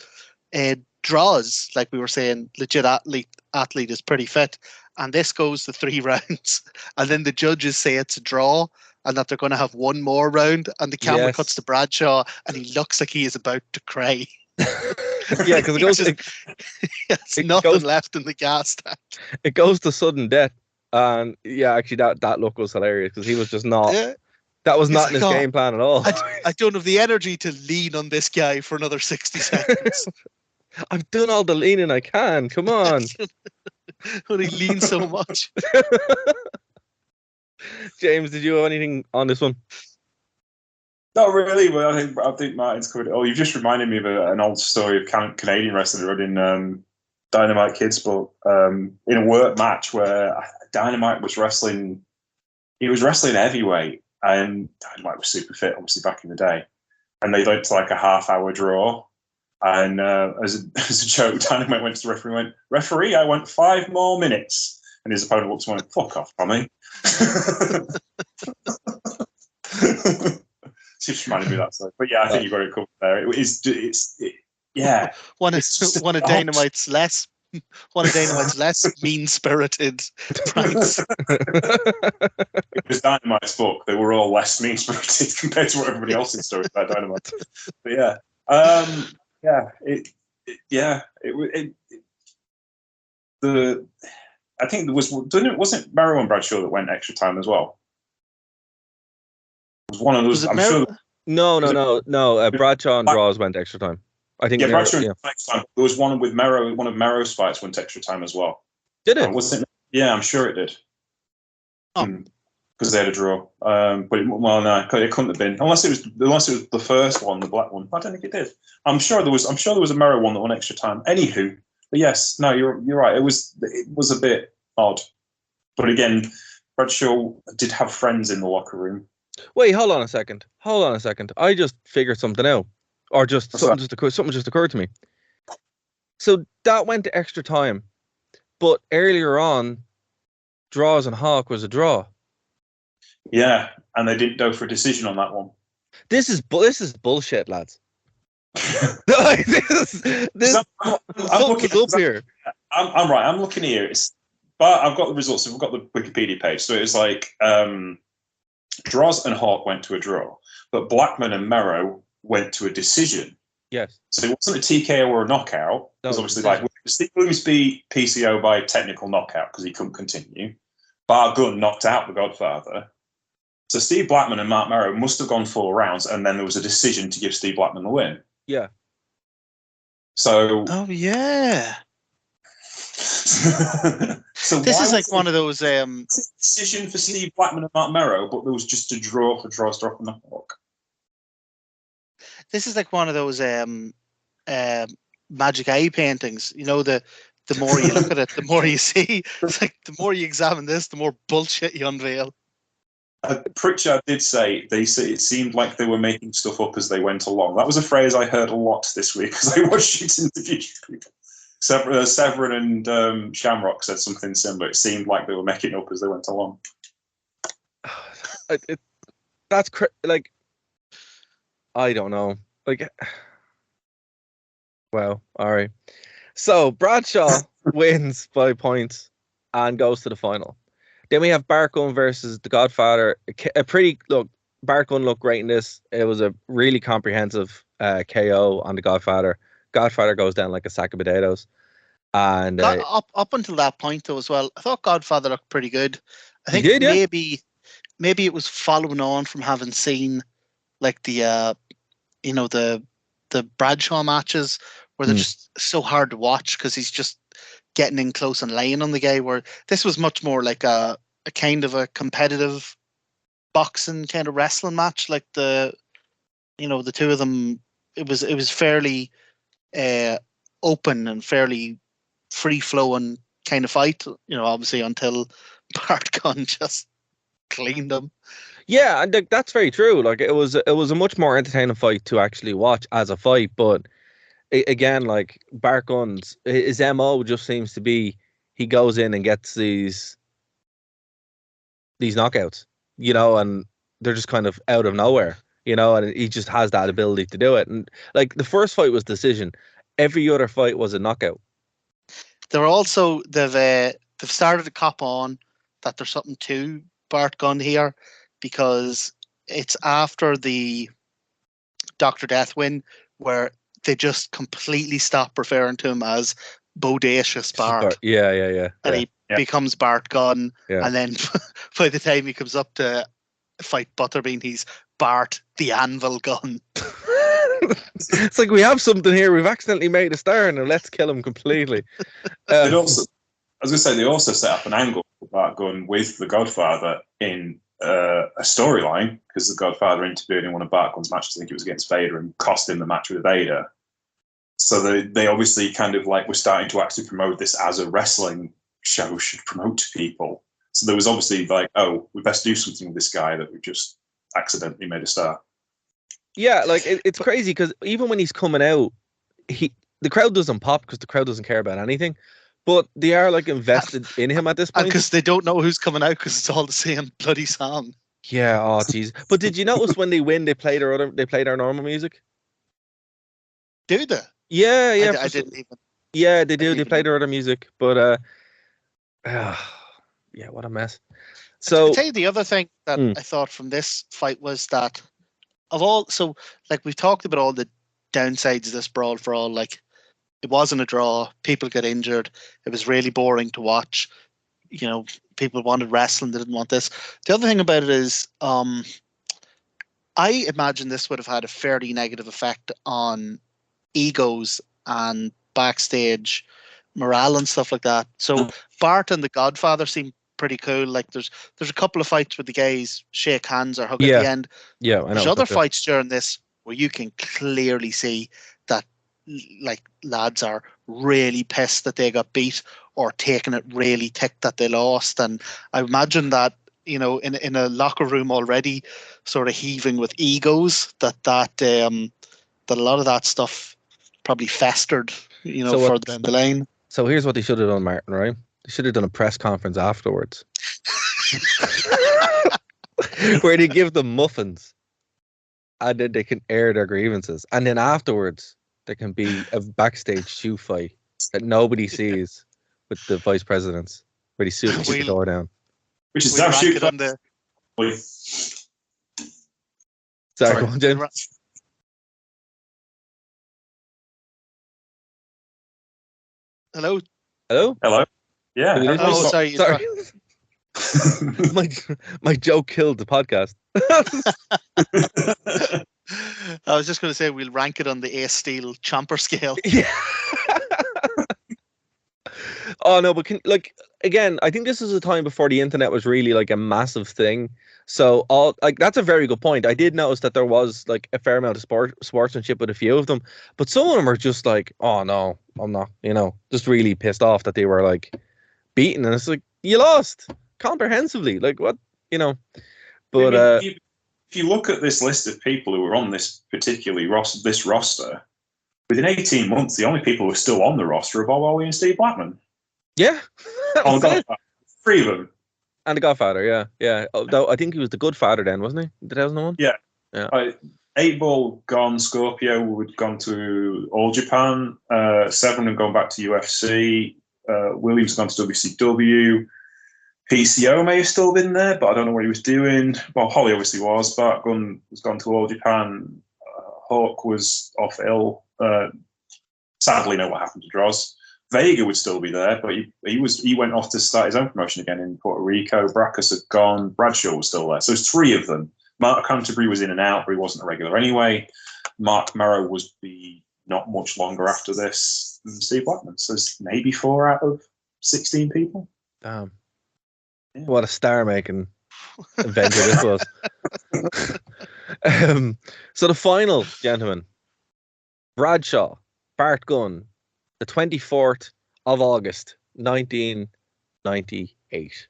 Draws, like we were saying, legit athlete is pretty fit, and this goes to 3 rounds, and then the judges say it's a draw and that they're going to have one more round, and the camera cuts to Bradshaw and he looks like he is about to cry. Yeah, because it goes nothing left in the gas tank. It goes to sudden death, and yeah, actually that look was hilarious, because he was just not. Yeah. That was not in his game plan at all. I don't have the energy to lean on this guy for another 60 seconds. I've done all the leaning I can. Come on. Only lean so much. James, did you have anything on this one? Not really, but I think Martin's covered it. Oh, you've just reminded me of an old story of Canadian wrestler running Dynamite Kids, but in a work match where Dynamite was wrestling. He was wrestling heavyweight, and Dynamite was super fit, obviously back in the day. And they went to like a half-hour draw. And as a joke, Dynamite went to the referee and went, "Referee, I want 5 more minutes." And his opponent looked at him and went, "Fuck off, Tommy." Just reminded me of that story. But yeah, I think you got it covered there. Yeah. One of Dynamite's less mean-spirited pranks. It was Dynamite's book. They were all less mean-spirited compared to what everybody else's stories about Dynamite. But yeah. I think there wasn't Merrow and Bradshaw that went extra time as well. It was one of those. I'm sure. No. Bradshaw and Draws went extra time. I think. Yeah, Bradshaw went extra time. There was one with Merrow. One of Merrow's fights went extra time as well. Did it? Wasn't it? Yeah, I'm sure it did. Because they had a draw. No, it couldn't have been unless it was the first one, the black one. I don't think it did. I'm sure there was a Merrow one that went extra time. Anywho, but yes, no, you're right. It was a bit odd, but again, Bradshaw did have friends in the locker room. Wait, hold on a second. I just figured something out, or something just occurred to me. So that went to extra time, but earlier on, Draws and Hawk was a draw. Yeah, and they didn't go for a decision on that one. This is bullshit, lads. I'm looking up here. I'm right. I'm looking here. But I've got the results. We've got the Wikipedia page. So it was like Droz and Hawk went to a draw, but Blackman and Merrow went to a decision. Yes. So it wasn't a TKO or a knockout. It was obviously like Steve Williams beat PCO by technical knockout because he couldn't continue. Bart Gunn knocked out the Godfather. So Steve Blackman and Mark Merrow must have gone 4 rounds, and then there was a decision to give Steve Blackman the win. Yeah. So. Oh yeah. So this is like one of those decision for Steve Blackman and Mark Merrow, but there was just a draw for Drozdorf and the Hawk. This is like one of those magic eye paintings. You know, the more you look at it, the more you see. It's like the more you examine this, the more bullshit you unveil. Pritchard did say it seemed like they were making stuff up as they went along. That was a phrase I heard a lot this week as I watched it interviews people. Severin and Shamrock said something similar. It seemed like they were making it up as they went along. That's like, I don't know. Like, well, all right. So Bradshaw wins by points and goes to the final. Then we have Bart Gunn versus the Godfather. Bart Gunn looked great in this. It was a really comprehensive KO on the Godfather. Godfather goes down like a sack of potatoes. And up until that point though as well, I thought Godfather looked pretty good. I think did, yeah? maybe it was following on from having seen like the Bradshaw matches where they're just so hard to watch because he's just getting in close and laying on the guy, where this was much more like a kind of a competitive boxing kind of wrestling match. Like the two of them, it was fairly open and fairly free flowing kind of fight, obviously until Bart Gunn just cleaned them. Yeah, and that's very true. Like it was a much more entertaining fight to actually watch as a fight, but again, like Bart Gunn's, his MO just seems to be he goes in and gets these knockouts, and they're just kind of out of nowhere, and he just has that ability to do it. And like the first fight was decision, every other fight was a knockout. They're also they've started to cop on that there's something to Bart Gunn here, because it's after the Dr. Death win where they just completely stop referring to him as Bodacious Bart. Yeah. And he becomes Bart Gunn. Yeah. And then by the time he comes up to fight Butterbean, he's Bart the Anvil Gunn. It's like, we have something here. We've accidentally made a star, and let's kill him completely. I was going to say, they also set up an angle for Bart Gunn with the Godfather in a storyline, because the Godfather interfered in one of Bart Gunn's matches. I think it was against Vader, and cost him the match with Vader. So they obviously kind of like were starting to actually promote this as a wrestling show should promote to people. So there was obviously like, oh, we best do something with this guy that we just accidentally made a star. Yeah, like it's crazy because even when he's coming out, the crowd doesn't pop because the crowd doesn't care about anything, but they are like invested in him at this point because they don't know who's coming out because it's all the same bloody song. Yeah, oh jeez. But did you notice when they win, they play their normal music? Do they? Yeah. I didn't even. Yeah, they do. They play their other music, but yeah, what a mess. So to tell you the other thing that I thought from this fight was that like we've talked about all the downsides of this Brawl for All. Like, it wasn't a draw. People got injured. It was really boring to watch. People wanted wrestling. They didn't want this. The other thing about it is, I imagine this would have had a fairly negative effect on egos and backstage morale and stuff like that. So Bart and the Godfather seem pretty cool. Like there's a couple of fights where the guys shake hands or hug at the end. Yeah, I know. There's other fights during this where you can clearly see that like lads are really pissed that they got beat or taking it really thick that they lost. And I imagine that, in a locker room already sort of heaving with egos, that a lot of that stuff probably festered, further down the line. So here's what they should have done, Martin, right? They should have done a press conference afterwards where they give them muffins and then they can air their grievances. And then afterwards, there can be a backstage shoe fight that nobody sees with the vice presidents where they kick the door down. Which is our shoe fight. Sorry, go on, James. Hello? Yeah. Oh, sorry. my joke killed the podcast. I was just going to say we'll rank it on the Ace Steel Chomper scale. Yeah. Oh no, but again, I think this is a time before the internet was really like a massive thing. So that's a very good point. I did notice that there was like a fair amount of sportsmanship with a few of them, but some of them are just like, oh no, I'm not, just really pissed off that they were like beaten, and it's like, you lost comprehensively, like what, But if you look at this list of people who were on this particularly this roster, within 18 months, the only people who are still on the roster are Bob Holly and Steve Blackman. Yeah. Oh, God, 3 of them. And the Godfather, yeah. Although I think he was the good father then, wasn't he? 2001? Yeah. 8-Ball gone, Scorpio had gone to All Japan, Seven had gone back to UFC, Williams gone to WCW, PCO may have still been there, but I don't know what he was doing. Well, Holly obviously was. Bart Gunn was gone to All Japan. Hawk was off ill. Sadly, know what happened to Droz. Vega would still be there, but he went off to start his own promotion again in Puerto Rico. Brackus had gone. Bradshaw was still there. So there's three of them. Mark Canterbury was in and out, but he wasn't a regular anyway. Mark Merrow was not much longer after this than Steve Blackman. So it's maybe 4 out of 16 people. Damn. Yeah. What a star-making adventure this was. So the final, gentlemen. Bradshaw, Bart Gunn, the 24th of August, 1998.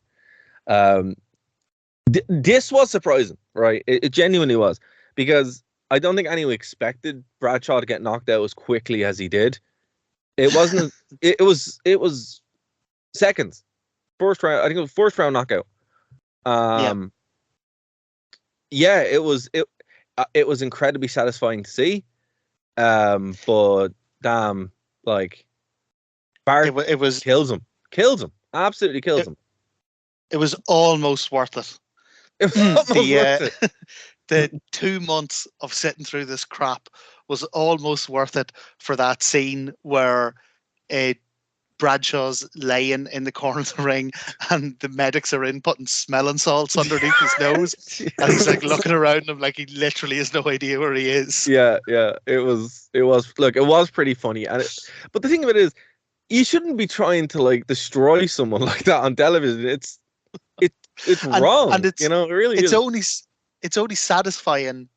This was surprising, right? It genuinely was, because I don't think anyone expected Bradshaw to get knocked out as quickly as he did. It wasn't. it was seconds. First round. I think it was first round knockout. Yeah, it was incredibly satisfying to see. But damn, like Bart, it was kills him, absolutely kills him. It was almost worth it. The 2 months of sitting through this crap was almost worth it for that scene where Bradshaw's laying in the corner of the ring and the medics are in putting smelling salts underneath his nose. And he's like looking around him like he literally has no idea where he is. Yeah. It was pretty funny. But the thing of it is, you shouldn't be trying to like destroy someone like that on television. It's wrong. And it really is. It's only satisfying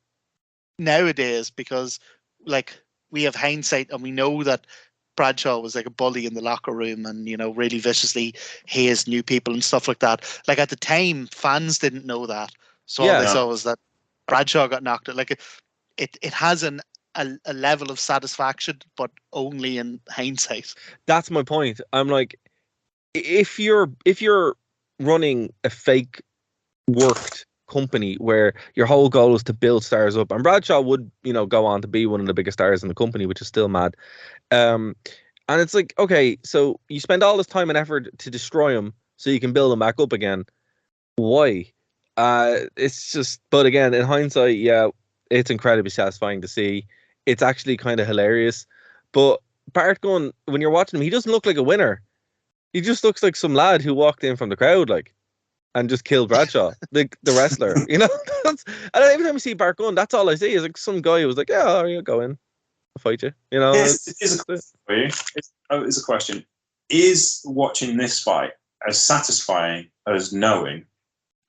nowadays because like we have hindsight and we know that Bradshaw was like a bully in the locker room and, really viciously hazed new people and stuff like that. Like at the time, fans didn't know that. So all they saw was that Bradshaw got knocked out. Like it has a level of satisfaction, but only in hindsight. That's my point. I'm like, if you're running a fake worked company where your whole goal is to build stars up, and Bradshaw would go on to be one of the biggest stars in the company, which is still mad, and it's like, okay, so you spend all this time and effort to destroy him so you can build him back up again. Why? It's just, but again, in hindsight, it's incredibly satisfying to see. It's actually kind of hilarious. But Bart Gunn, when you're watching him, he doesn't look like a winner. He just looks like some lad who walked in from the crowd, like, and just killed Bradshaw, the wrestler. And every time I see Bart Gunn, that's all I see is like some guy who was like, "Yeah, you go in, I'll fight you." Here's a question: is watching this fight as satisfying as knowing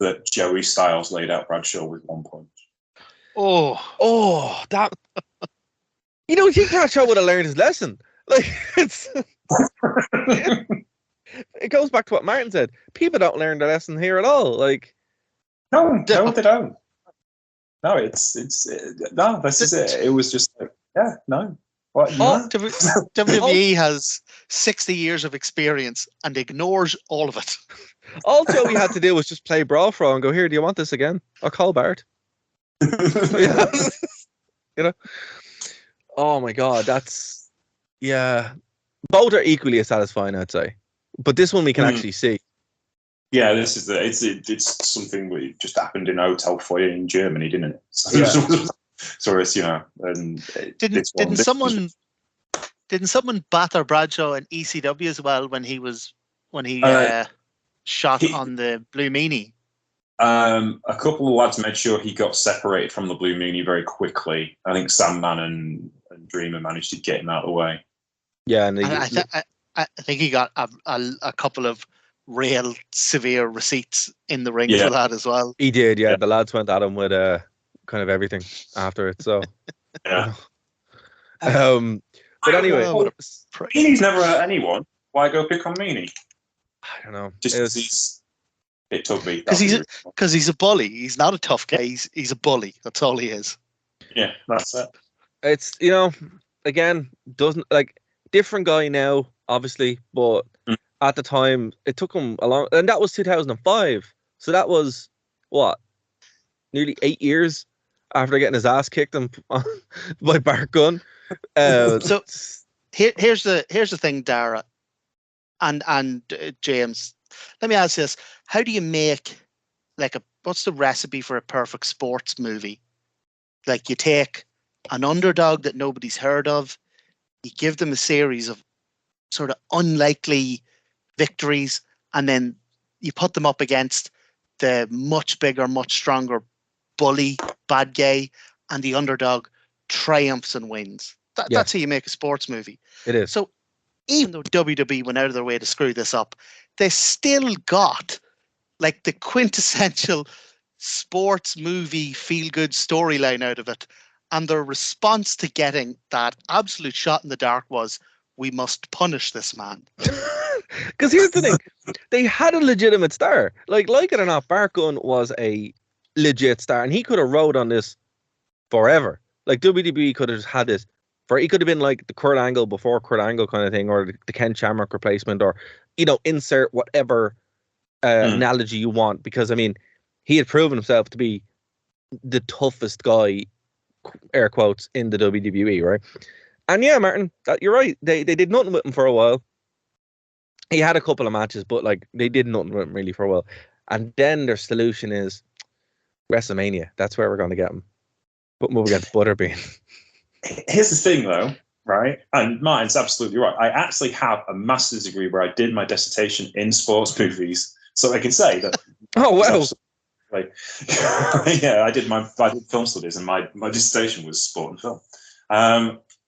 that Joey Styles laid out Bradshaw with 1 punch? Oh, that. You think Bradshaw would have learned his lesson? Like it's. It goes back to what Martin said. People don't learn the lesson here at all. Like, no, they don't. No, this is it. It was just like, no. What? WWE has 60 years of experience and ignores all of it. All Joey had to do was just play Brawl For All and go, "Here, do you want this again? I'll call Bart." Oh my God, that's both are equally as satisfying, I'd say. But this one we can actually see. Yeah, this is it's something that just happened in a hotel foyer in Germany, didn't it? So it's and didn't someone batter Bradshaw in ECW as well when he shot on the Blue Meanie? A couple of lads made sure he got separated from the Blue Meanie very quickly. I think Sandman and Dreamer managed to get him out of the way. Yeah, and I think he got a couple of real severe receipts in the ring for that as well. He did, yeah. The lads went at him with kind of everything after it. So, yeah. But anyway, Meanie's never hurt anyone. Why go pick on Meanie? I don't know. Just it took me because he's a bully. He's not a tough guy. He's a bully. That's all he is. Yeah, that's it. It's again doesn't like different guy now. Obviously, but at the time, it took him a long, and that was 2005. So that was what, nearly 8 years after getting his ass kicked by Bart Gunn. So here's the thing, Dara, and James. Let me ask you this: how do you make what's the recipe for a perfect sports movie? Like, you take an underdog that nobody's heard of, you give them a series of sort of unlikely victories, and then you put them up against the much bigger, much stronger bully, bad guy, and the underdog triumphs and wins. That's how you make a sports movie. It is. So even though WWE went out of their way to screw this up, they still got like the quintessential sports movie feel-good storyline out of it. And their response to getting that absolute shot in the dark was, we must punish this man. Because here's the thing, they had a legitimate star. Like it or not, Bart Gunn was a legit star, and he could have rode on this forever. Like WWE could have had this for. He could have been like the Kurt Angle before Kurt Angle kind of thing, or the Ken Shamrock replacement, or insert whatever analogy you want. Because I mean, he had proven himself to be the toughest guy, air quotes, in the WWE, right? And yeah, Martin, you're right. They did nothing with him for a while. He had a couple of matches, but like they did nothing with him really for a while. And then their solution is WrestleMania. That's where we're going to get him. Put him up against Butterbean. Here's the thing, though, right? And Martin's absolutely right. I actually have a master's degree where I did my dissertation in sports movies, so I can say that. Oh wow! Like, yeah, I did film studies, and my dissertation was sport and film.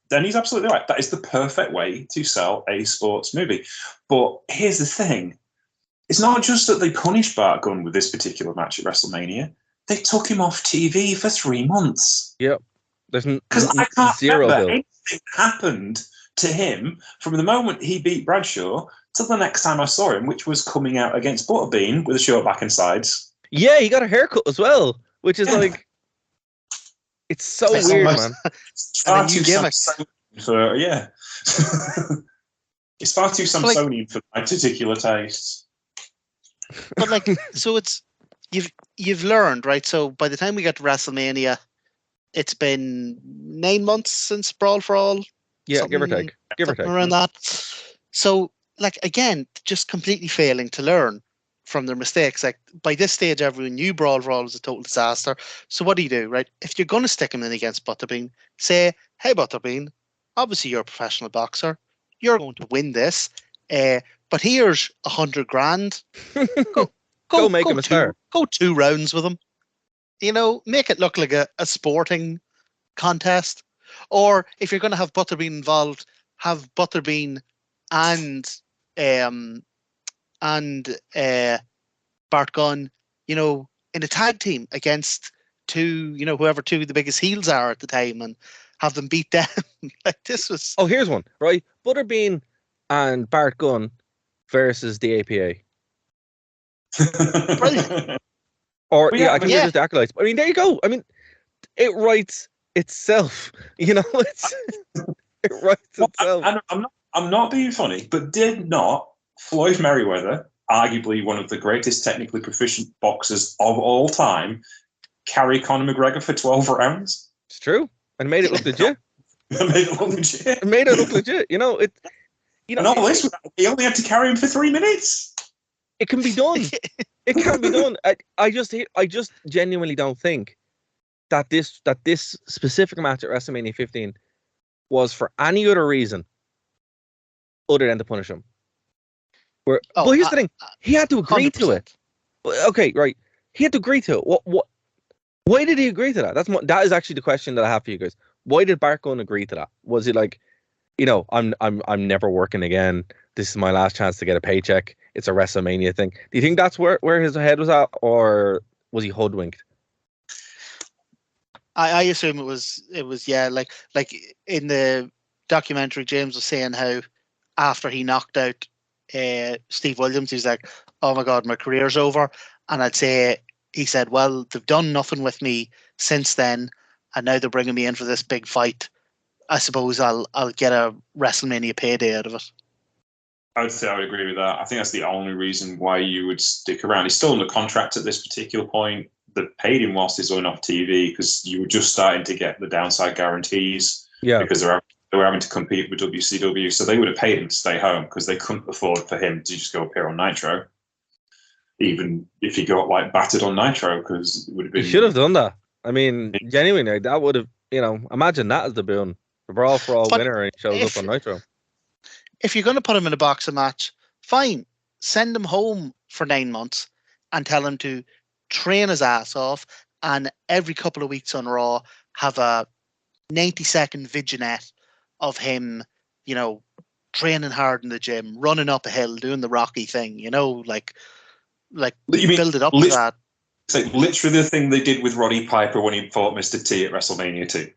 Then he's absolutely right. That is the perfect way to sell a sports movie. But here's the thing. It's not just that they punished Bart Gunn with this particular match at WrestleMania. They took him off TV for 3 months. Yep. Because I can't zero remember bill. anything happened to him from the moment he beat Bradshaw till the next time I saw him, which was coming out against Butterbean with a short back and sides. Yeah, he got a haircut as well, which is like... It's so weird, man. It's far too Samsonian for it's far too Samsonian for my particular tastes. But like, so it's you've learned, right? So by the time we get to WrestleMania, it's been 9 months since Brawl for All. Yeah, give or take. Around that. So like again, just completely failing to learn from their mistakes. Like by this stage, everyone knew Brawl for All was a total disaster. So what do, right? If you're going to stick him in against Butterbean, say, hey, Butterbean, obviously you're a professional boxer. You're going to win this. But here's $100,000. Go make him a star. Go 2 rounds with him. Make it look like a sporting contest. Or if you're going to have Butterbean involved, have Butterbean and Bart Gunn, in a tag team against whoever two of the biggest heels are at the time, and have them beat them. Like this was. Oh, here's one, right? Butterbean and Bart Gunn versus the APA. Brilliant. Or I think they're just acolytes. I mean, there you go. I mean, it writes itself. It writes itself. I'm not being funny, but did not Floyd Mayweather, arguably one of the greatest technically proficient boxers of all time, carry Conor McGregor for 12 rounds? It's true. And made it look legit. It made it look legit. And all this, he only had to carry him for 3 minutes. It can be done. It can be done. I just genuinely don't think that this specific match at WrestleMania 15 was for any other reason other than to punish him. Well, here's the thing. He had to agree 100%. To it. Okay, right. He had to agree to it. What? Why did he agree to that? That is actually the question that I have for you guys. Why did Bart Gunn agree to that? Was he like, I'm never working again. This is my last chance to get a paycheck. It's a WrestleMania thing. Do you think that's where his head was at, or was he hoodwinked? I assume it was like in the documentary, James was saying how after he knocked out Steve Williams, he's like, oh my God, my career's over. And I'd say he said, well, they've done nothing with me since then, and now they're bringing me in for this big fight. I suppose I'll get a WrestleMania payday out of it. I would say I would agree with that. I think that's the only reason why you would stick around. He's still under contract at this particular point. They paid him whilst he's on off TV because you were just starting to get the downside guarantees. Yeah, because they were having to compete with WCW, so they would have paid him to stay home because they couldn't afford for him to just go appear on Nitro, even if he got like battered on Nitro, because it would have been. He should have done that. I mean, genuinely, that would have, imagine that as the boon. The Brawl for All winner, and he shows up on Nitro. if you're going to put him in a boxing match, fine, send him home for 9 months and tell him to train his ass off, and every couple of weeks on Raw have a 90-second vignette of him, training hard in the gym, running up a hill, doing the Rocky thing, like You mean build it up to that. It's like literally the thing they did with Roddy Piper when he fought Mr. T at WrestleMania 2.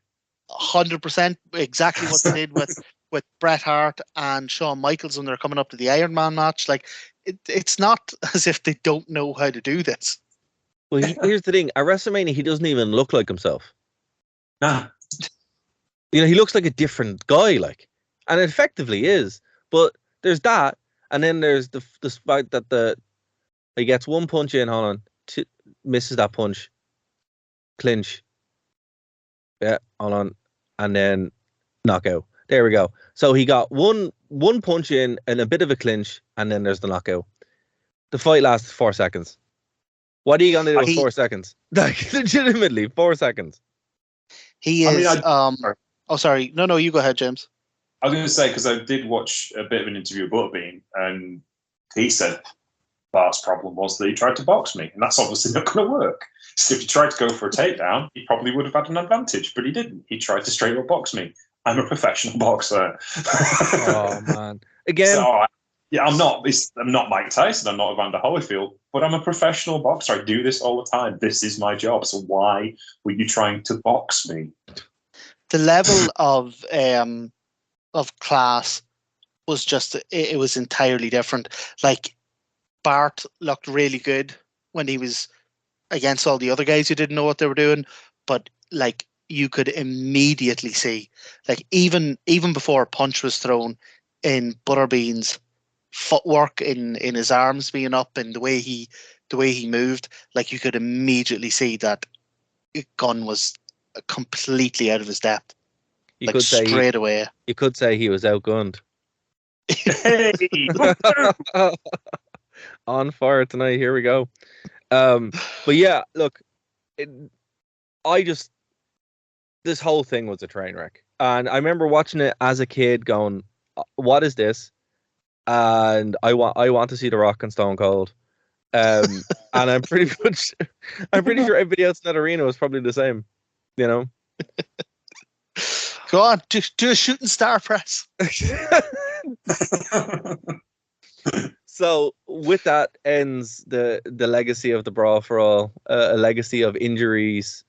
100%, exactly what they did with Bret Hart and Shawn Michaels when they're coming up to the Iron Man match. Like, it's not as if they don't know how to do this. Well, here's the thing. At WrestleMania, he doesn't even look like himself. Nah. He looks like a different guy, and it effectively is. But there's that, and then there's the fact that he gets one punch in, hold on, misses that punch, clinch. Yeah, hold on, and then knockout. There we go. So he got one punch in and a bit of a clinch, and then there's the knockout. The fight lasts 4 seconds. What are you gonna do with 4 seconds? Like, legitimately, 4 seconds. He is. Oh, sorry. No, you go ahead, James. I was going to say, because I did watch a bit of an interview with Butterbean, and he said Bart's problem was that he tried to box me, and that's obviously not going to work. So if he tried to go for a takedown, he probably would have had an advantage, but he didn't. He tried to straight up box me. I'm a professional boxer. Oh man! Again, so, I'm not Mike Tyson. I'm not Evander Holyfield, but I'm a professional boxer. I do this all the time. This is my job. So why were you trying to box me? The level of class was just, it was entirely different. Like, Bart looked really good when he was against all the other guys who didn't know what they were doing, but like, you could immediately see, like, even before a punch was thrown, in Butterbean's footwork, in his arms being up, and the way he moved, like, you could immediately see that Gunn was completely out of his depth. Straight away. You could say he was outgunned. Hey! On fire tonight. Here we go. But yeah, look, this whole thing was a train wreck, and I remember watching it as a kid, going, "What is this?" And I want to see The Rock and Stone Cold. And I'm pretty sure everybody else in that arena was probably the same. Go on, do a shooting star press. So with that ends the legacy of the Brawl for All, a legacy of injuries,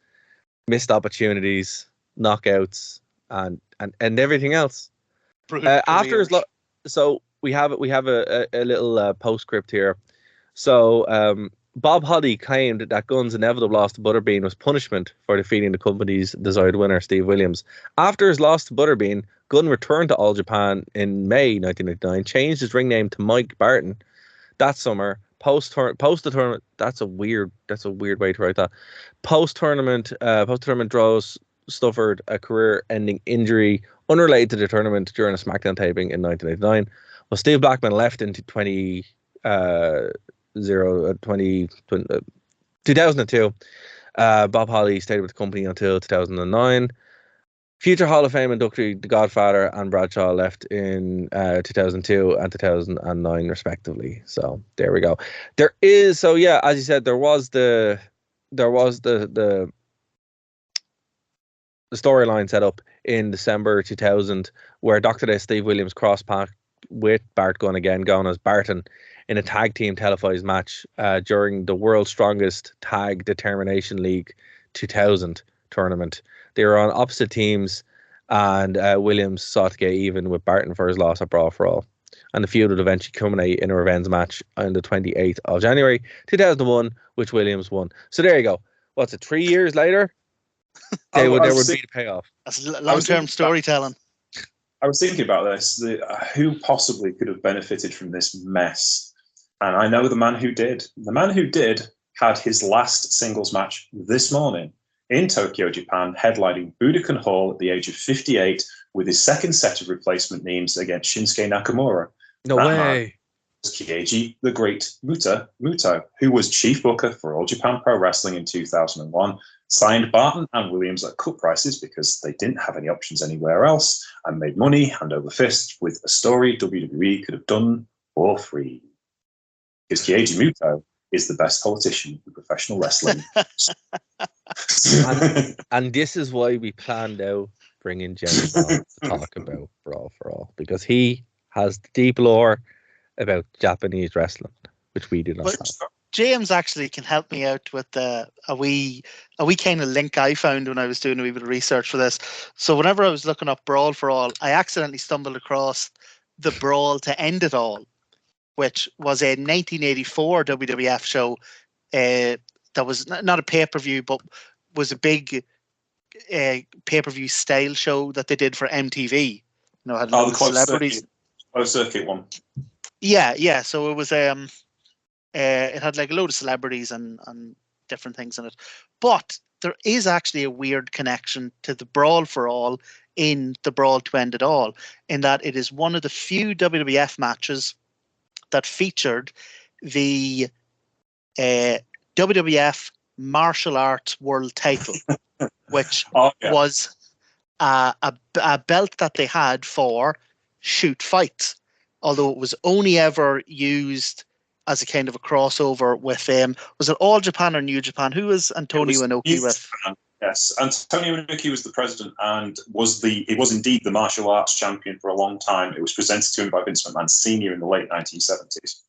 missed opportunities, knockouts, and everything else. After his so we have a little postscript here. So Bob Holly claimed that Gunn's inevitable loss to Butterbean was punishment for defeating the company's desired winner, Steve Williams. After his loss to Butterbean, Gunn returned to All Japan in May 1999, changed his ring name to Mike Barton that summer. Post the tournament, that's a weird way to write that. Post tournament draws suffered a career-ending injury unrelated to the tournament during a SmackDown taping in 1989. Well, Steve Blackman left in 2002. Bob Holly stayed with the company until 2009. Future Hall of Fame inductee The Godfather and Bradshaw left in 2002 and 2009 respectively. So there we go. As you said, there was the storyline set up in December 2000 where Dr. Day Steve Williams cross-packed with Bart Gunn again, going as Barton, in a tag team televised match during the World's Strongest Tag Determination League 2000 tournament. They were on opposite teams, and Williams sought to get even with Barton for his loss at Brawl For All. And the feud would eventually culminate in a revenge match on the 28th of January 2001, which Williams won. So there you go. What's it, 3 years later? There would be the payoff. That's long-term storytelling. I was thinking about this. Who possibly could have benefited from this mess? And I know the man who did. The man who did had his last singles match this morning in Tokyo, Japan, headlining Budokan Hall at the age of 58 with his second set of replacement names against Shinsuke Nakamura. No way. Kyeiji the Great Muto, who was chief booker for All Japan Pro Wrestling in 2001, signed Barton and Williams at cut prices because they didn't have any options anywhere else, and made money hand over fist with a story WWE could have done for free. Because Kyeiji Muto is the best politician in professional wrestling. and this is why we planned out bringing James on to talk about Brawl For All, because he has deep lore about Japanese wrestling, which we do not have. James actually can help me out with a wee kind of link I found when I was doing a wee bit of research for this. So whenever I was looking up Brawl For All, I accidentally stumbled across the Brawl to End It All, which was a 1984 WWF show that was not a pay-per-view, but was a big pay-per-view style show that they did for MTV. You know, had the celebrities. Closed circuit one. Yeah. So it was it had like a load of celebrities and different things in it. But there is actually a weird connection to the Brawl For All in the Brawl to End It All, in that it is one of the few WWF matches that featured the WWF Martial Arts World Title, which was a belt that they had for shoot fights, although it was only ever used as a kind of a crossover with was it All Japan or New Japan? Who was Antonio Inoki with? Yes, Antonio Inoki was the president and it was indeed the martial arts champion for a long time. It was presented to him by Vince McMahon Sr. in the late 1970s.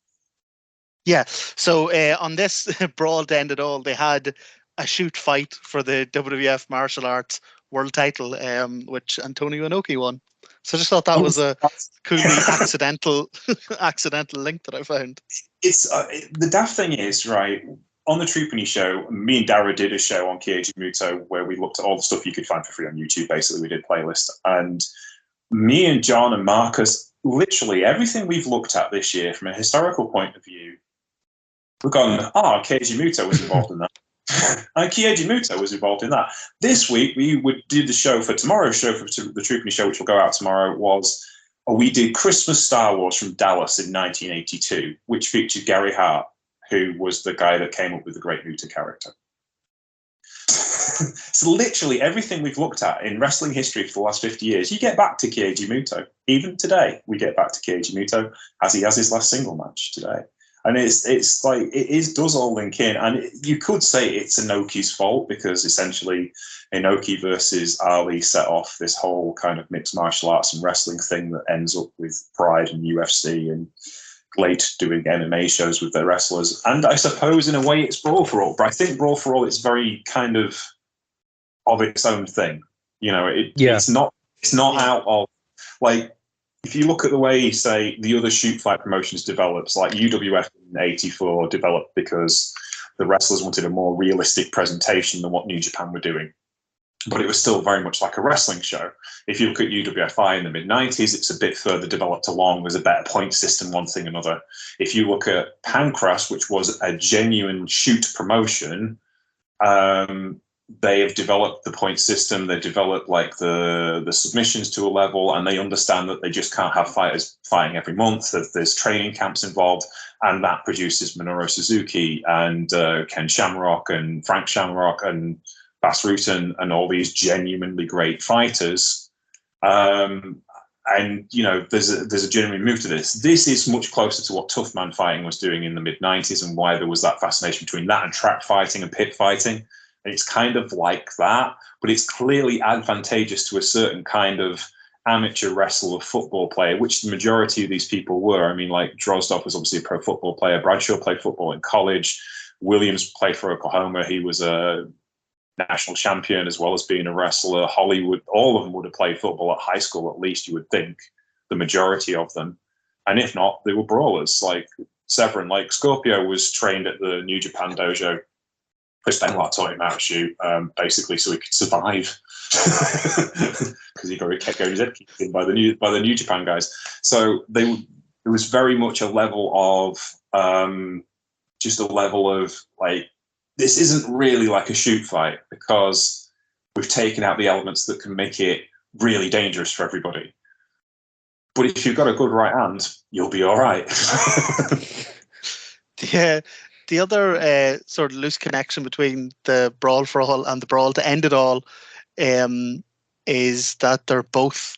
Yeah, so on this Brawl to End It All, they had a shoot fight for the WWF Martial Arts World Title, which Antonio Inoki won. So I just thought that was a cool accidental link that I found. It's the daft thing is, right, on the Truepenny show, me and Dara did a show on Kyeiji Muto where we looked at all the stuff you could find for free on YouTube. Basically, we did a playlist. And me and John and Marcus, literally everything we've looked at this year from a historical point of view, we've gone, Kyeiji Muto was involved in that. And Kyeiji Muto was involved in that. This week, we would do the show for tomorrow's show, for the Truepenny show, which will go out tomorrow, we did Christmas Star Wars from Dallas in 1982, which featured Gary Hart, who was the guy that came up with the Great Muta character. So literally everything we've looked at in wrestling history for the last 50 years, you get back to Kyeiji Muto. Even today, we get back to Kyeiji Muto as he has his last single match today. And it's like, does all link in. And you could say it's Inoki's fault, because essentially Inoki versus Ali set off this whole kind of mixed martial arts and wrestling thing that ends up with Pride and UFC and late doing MMA shows with their wrestlers. And I suppose in a way it's Brawl For All, but I think Brawl For All is very kind of its own thing. You know, it's not out of, like, if you look at the way, say, the other shoot fight promotions develops, like UWF in '84 developed because the wrestlers wanted a more realistic presentation than what New Japan were doing. But it was still very much like a wrestling show. If you look at UWFI in the mid-90s, it's a bit further developed along. There's a better point system, one thing or another. If you look at Pancras, which was a genuine shoot promotion, they have developed the point system. They've developed like the submissions to a level, and they understand that they just can't have fighters fighting every month. There's training camps involved, and that produces Minoru Suzuki and Ken Shamrock and Frank Shamrock and Bas Rutten and all these genuinely great fighters. And, you know, there's a genuine move to this. This is much closer to what Tough Man Fighting was doing in the mid-90s, and why there was that fascination between that and track fighting and pit fighting. And it's kind of like that, but it's clearly advantageous to a certain kind of amateur wrestler, football player, which the majority of these people were. I mean, like Drozdov was obviously a pro football player. Bradshaw played football in college. Williams played for Oklahoma. He was a national champion as well as being a wrestler. Hollywood, all of them would have played football at high school, at least, you would think, the majority of them. And if not, they were brawlers. Like Severin, like Scorpio was trained at the New Japan dojo. Chris Benoit taught him how to shoot, basically, so he could survive, because he kept getting his head kicked in by the New Japan guys. So it was very much a level of just a level of like, this isn't really like a shoot fight, because we've taken out the elements that can make it really dangerous for everybody. but if you've got a good right hand, you'll be all right. The other sort of loose connection between the Brawl for All and the Brawl to End It All is that they're both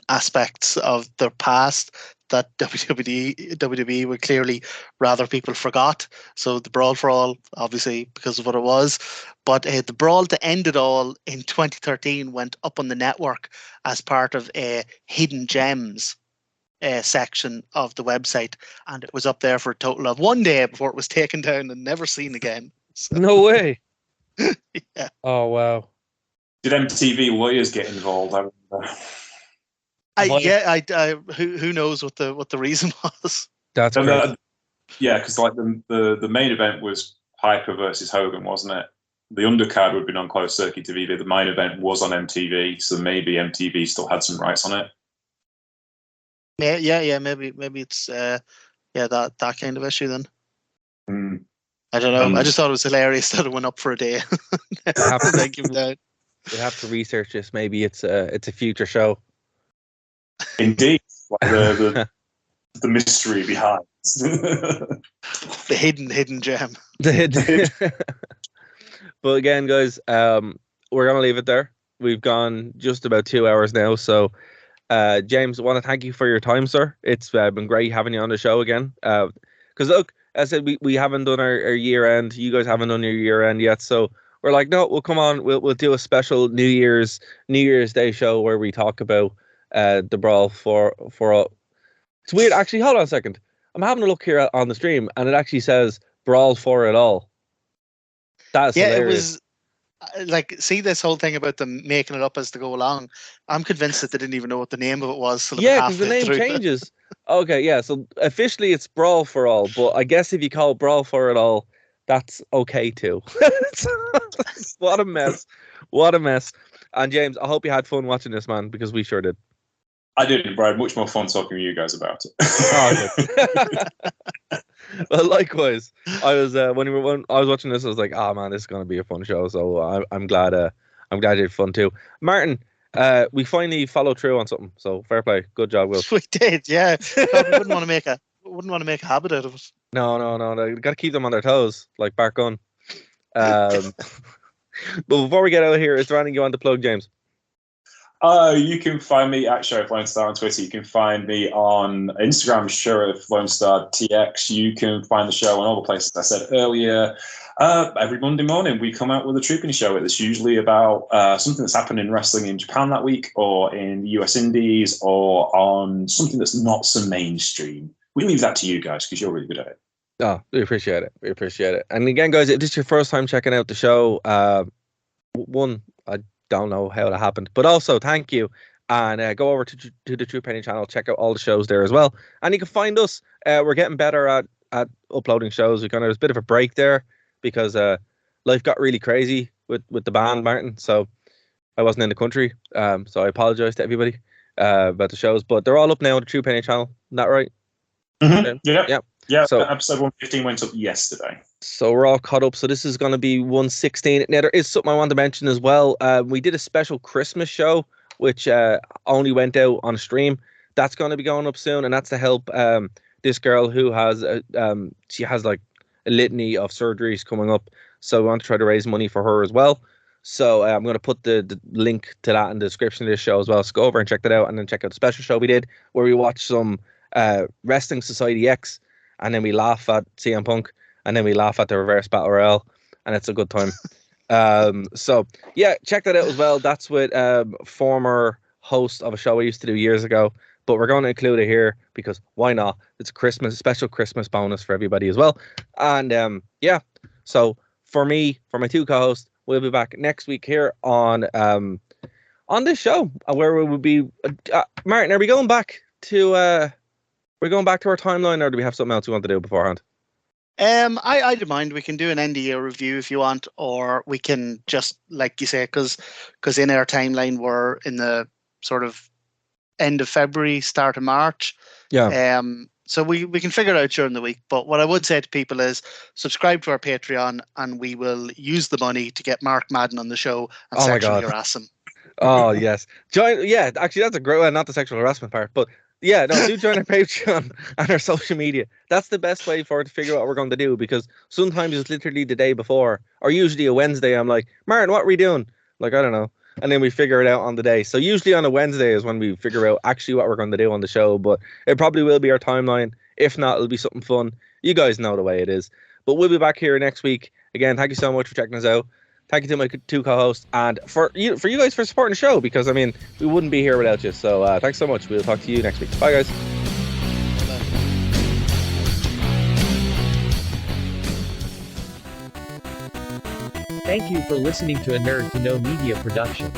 aspects of their past that WWE would clearly rather people forgot. So the Brawl for All, obviously, because of what it was. But the Brawl to End It All in 2013 went up on the network as part of a Hidden Gems section of the website. And it was up there for a total of 1 day before it was taken down and never seen again. So, No way. yeah. Oh, wow. Did MTV lawyers get involved? I remember. Who knows what the reason was? That's great. Yeah, because like the main event was Piper versus Hogan, wasn't it? The undercard would have been on closed circuit TV. The main event was on MTV, so maybe MTV still had some rights on it. Yeah. Maybe it's that kind of issue then. I don't know. I just thought it was hilarious that it went up for a day. They have to research this. Maybe it's a future show. Indeed, like the mystery behind the hidden gem. But again, guys, we're gonna leave it there. We've gone just about 2 hours now. So, James, I want to thank you for your time, sir. It's been great having you on the show again. Because look, as I said, we haven't done our year end. You guys haven't done your year end yet, so we're like, no, we'll come on. We'll do a special New Year's Day show where we talk about the Brawl for All. It's weird, actually. Hold on a second. I'm having a look here on the stream, and it actually says Brawl for It All. That's hilarious. It was like, see this whole thing about them making it up as they go along. I'm convinced that they didn't even know what the name of it was. Yeah, because the name changes. Okay, yeah. So officially it's Brawl for All, but I guess if you call it Brawl for It All, that's okay too. What a mess. What a mess. And James, I hope you had fun watching this, man, because we sure did. I did, but I had much more fun talking to you guys about it. Well, likewise. I was when I was watching this, I was like, "Oh man, this is going to be a fun show." So I'm glad. I'm glad you had fun too, Martin. We finally followed through on something. So fair play, good job, Will. We did, yeah. God, we wouldn't want to make a habit out of it. No. You got to keep them on their toes, like Bart Gunn. But before we get out of here, is there anything you want to plug, James? You can find me at Sheriff Lone Star on Twitter. You can find me on Instagram, Sheriff Lone Star TX. You can find the show on all the places I said earlier. Every Monday morning, we come out with a Truepenny show. It's usually about something that's happened in wrestling in Japan that week, or in the US Indies, or on something that's not so mainstream. We leave that to you guys because you're really good at it. Oh, we appreciate it. And again, guys, if this is your first time checking out the show, I don't know how that happened, but also thank you, and go over to the Truepenny channel, check out all the shows there as well, and you can find us. We're getting better at uploading shows. There was a bit of a break there because life got really crazy with the band, Martin, so I wasn't in the country, so I apologize to everybody about the shows, but they're all up now on the Truepenny channel. Isn't that right? Mm-hmm. Yeah. So episode 115 went up yesterday. So we're all caught up. So this is going to be 116. Now, there is something I want to mention as well. We did a special Christmas show, which only went out on stream. That's going to be going up soon. And that's to help this girl who has, she has like a litany of surgeries coming up. So we want to try to raise money for her as well. So I'm going to put the link to that in the description of this show as well. So go over and check that out. And then check out the special show we did where we watched some Wrestling Society X. And then we laugh at CM Punk. And then we laugh at the reverse battle royale, and it's a good time. So yeah, check that out as well. That's with former host of a show I used to do years ago, but we're going to include it here because why not? It's a special Christmas bonus for everybody as well. And yeah, so for my two co-hosts, we'll be back next week here on this show where we will be. Martin, are we going back to our timeline, or do we have something else we want to do beforehand? I don't mind. We can do an end of year review if you want, or we can just, like you say, because in our timeline we're in the sort of end of February, start of March. Yeah. So we can figure it out during the week. But what I would say to people is subscribe to our Patreon, and we will use the money to get Mark Madden on the show and sexually harass him. Oh yes, join. Yeah, actually, that's a great one. Not the sexual harassment part, but yeah, no, do join our Patreon and our social media. That's the best way for it to figure out what we're going to do, because sometimes it's literally the day before, or usually a Wednesday. I'm like, Martin, what are we doing? Like, I don't know, and then we figure it out on the day. So usually on a Wednesday is when we figure out actually what we're going to do on the show. But it probably will be our timeline. If not, it'll be something fun. You guys know the way it is. But we'll be back here next week. Again, thank you so much for checking us out. Thank you to my two co-hosts, and for you guys for supporting the show, because I mean, we wouldn't be here without you. So thanks so much. We'll talk to you next week. Bye, guys. Thank you for listening to a Nerd to Know Media production.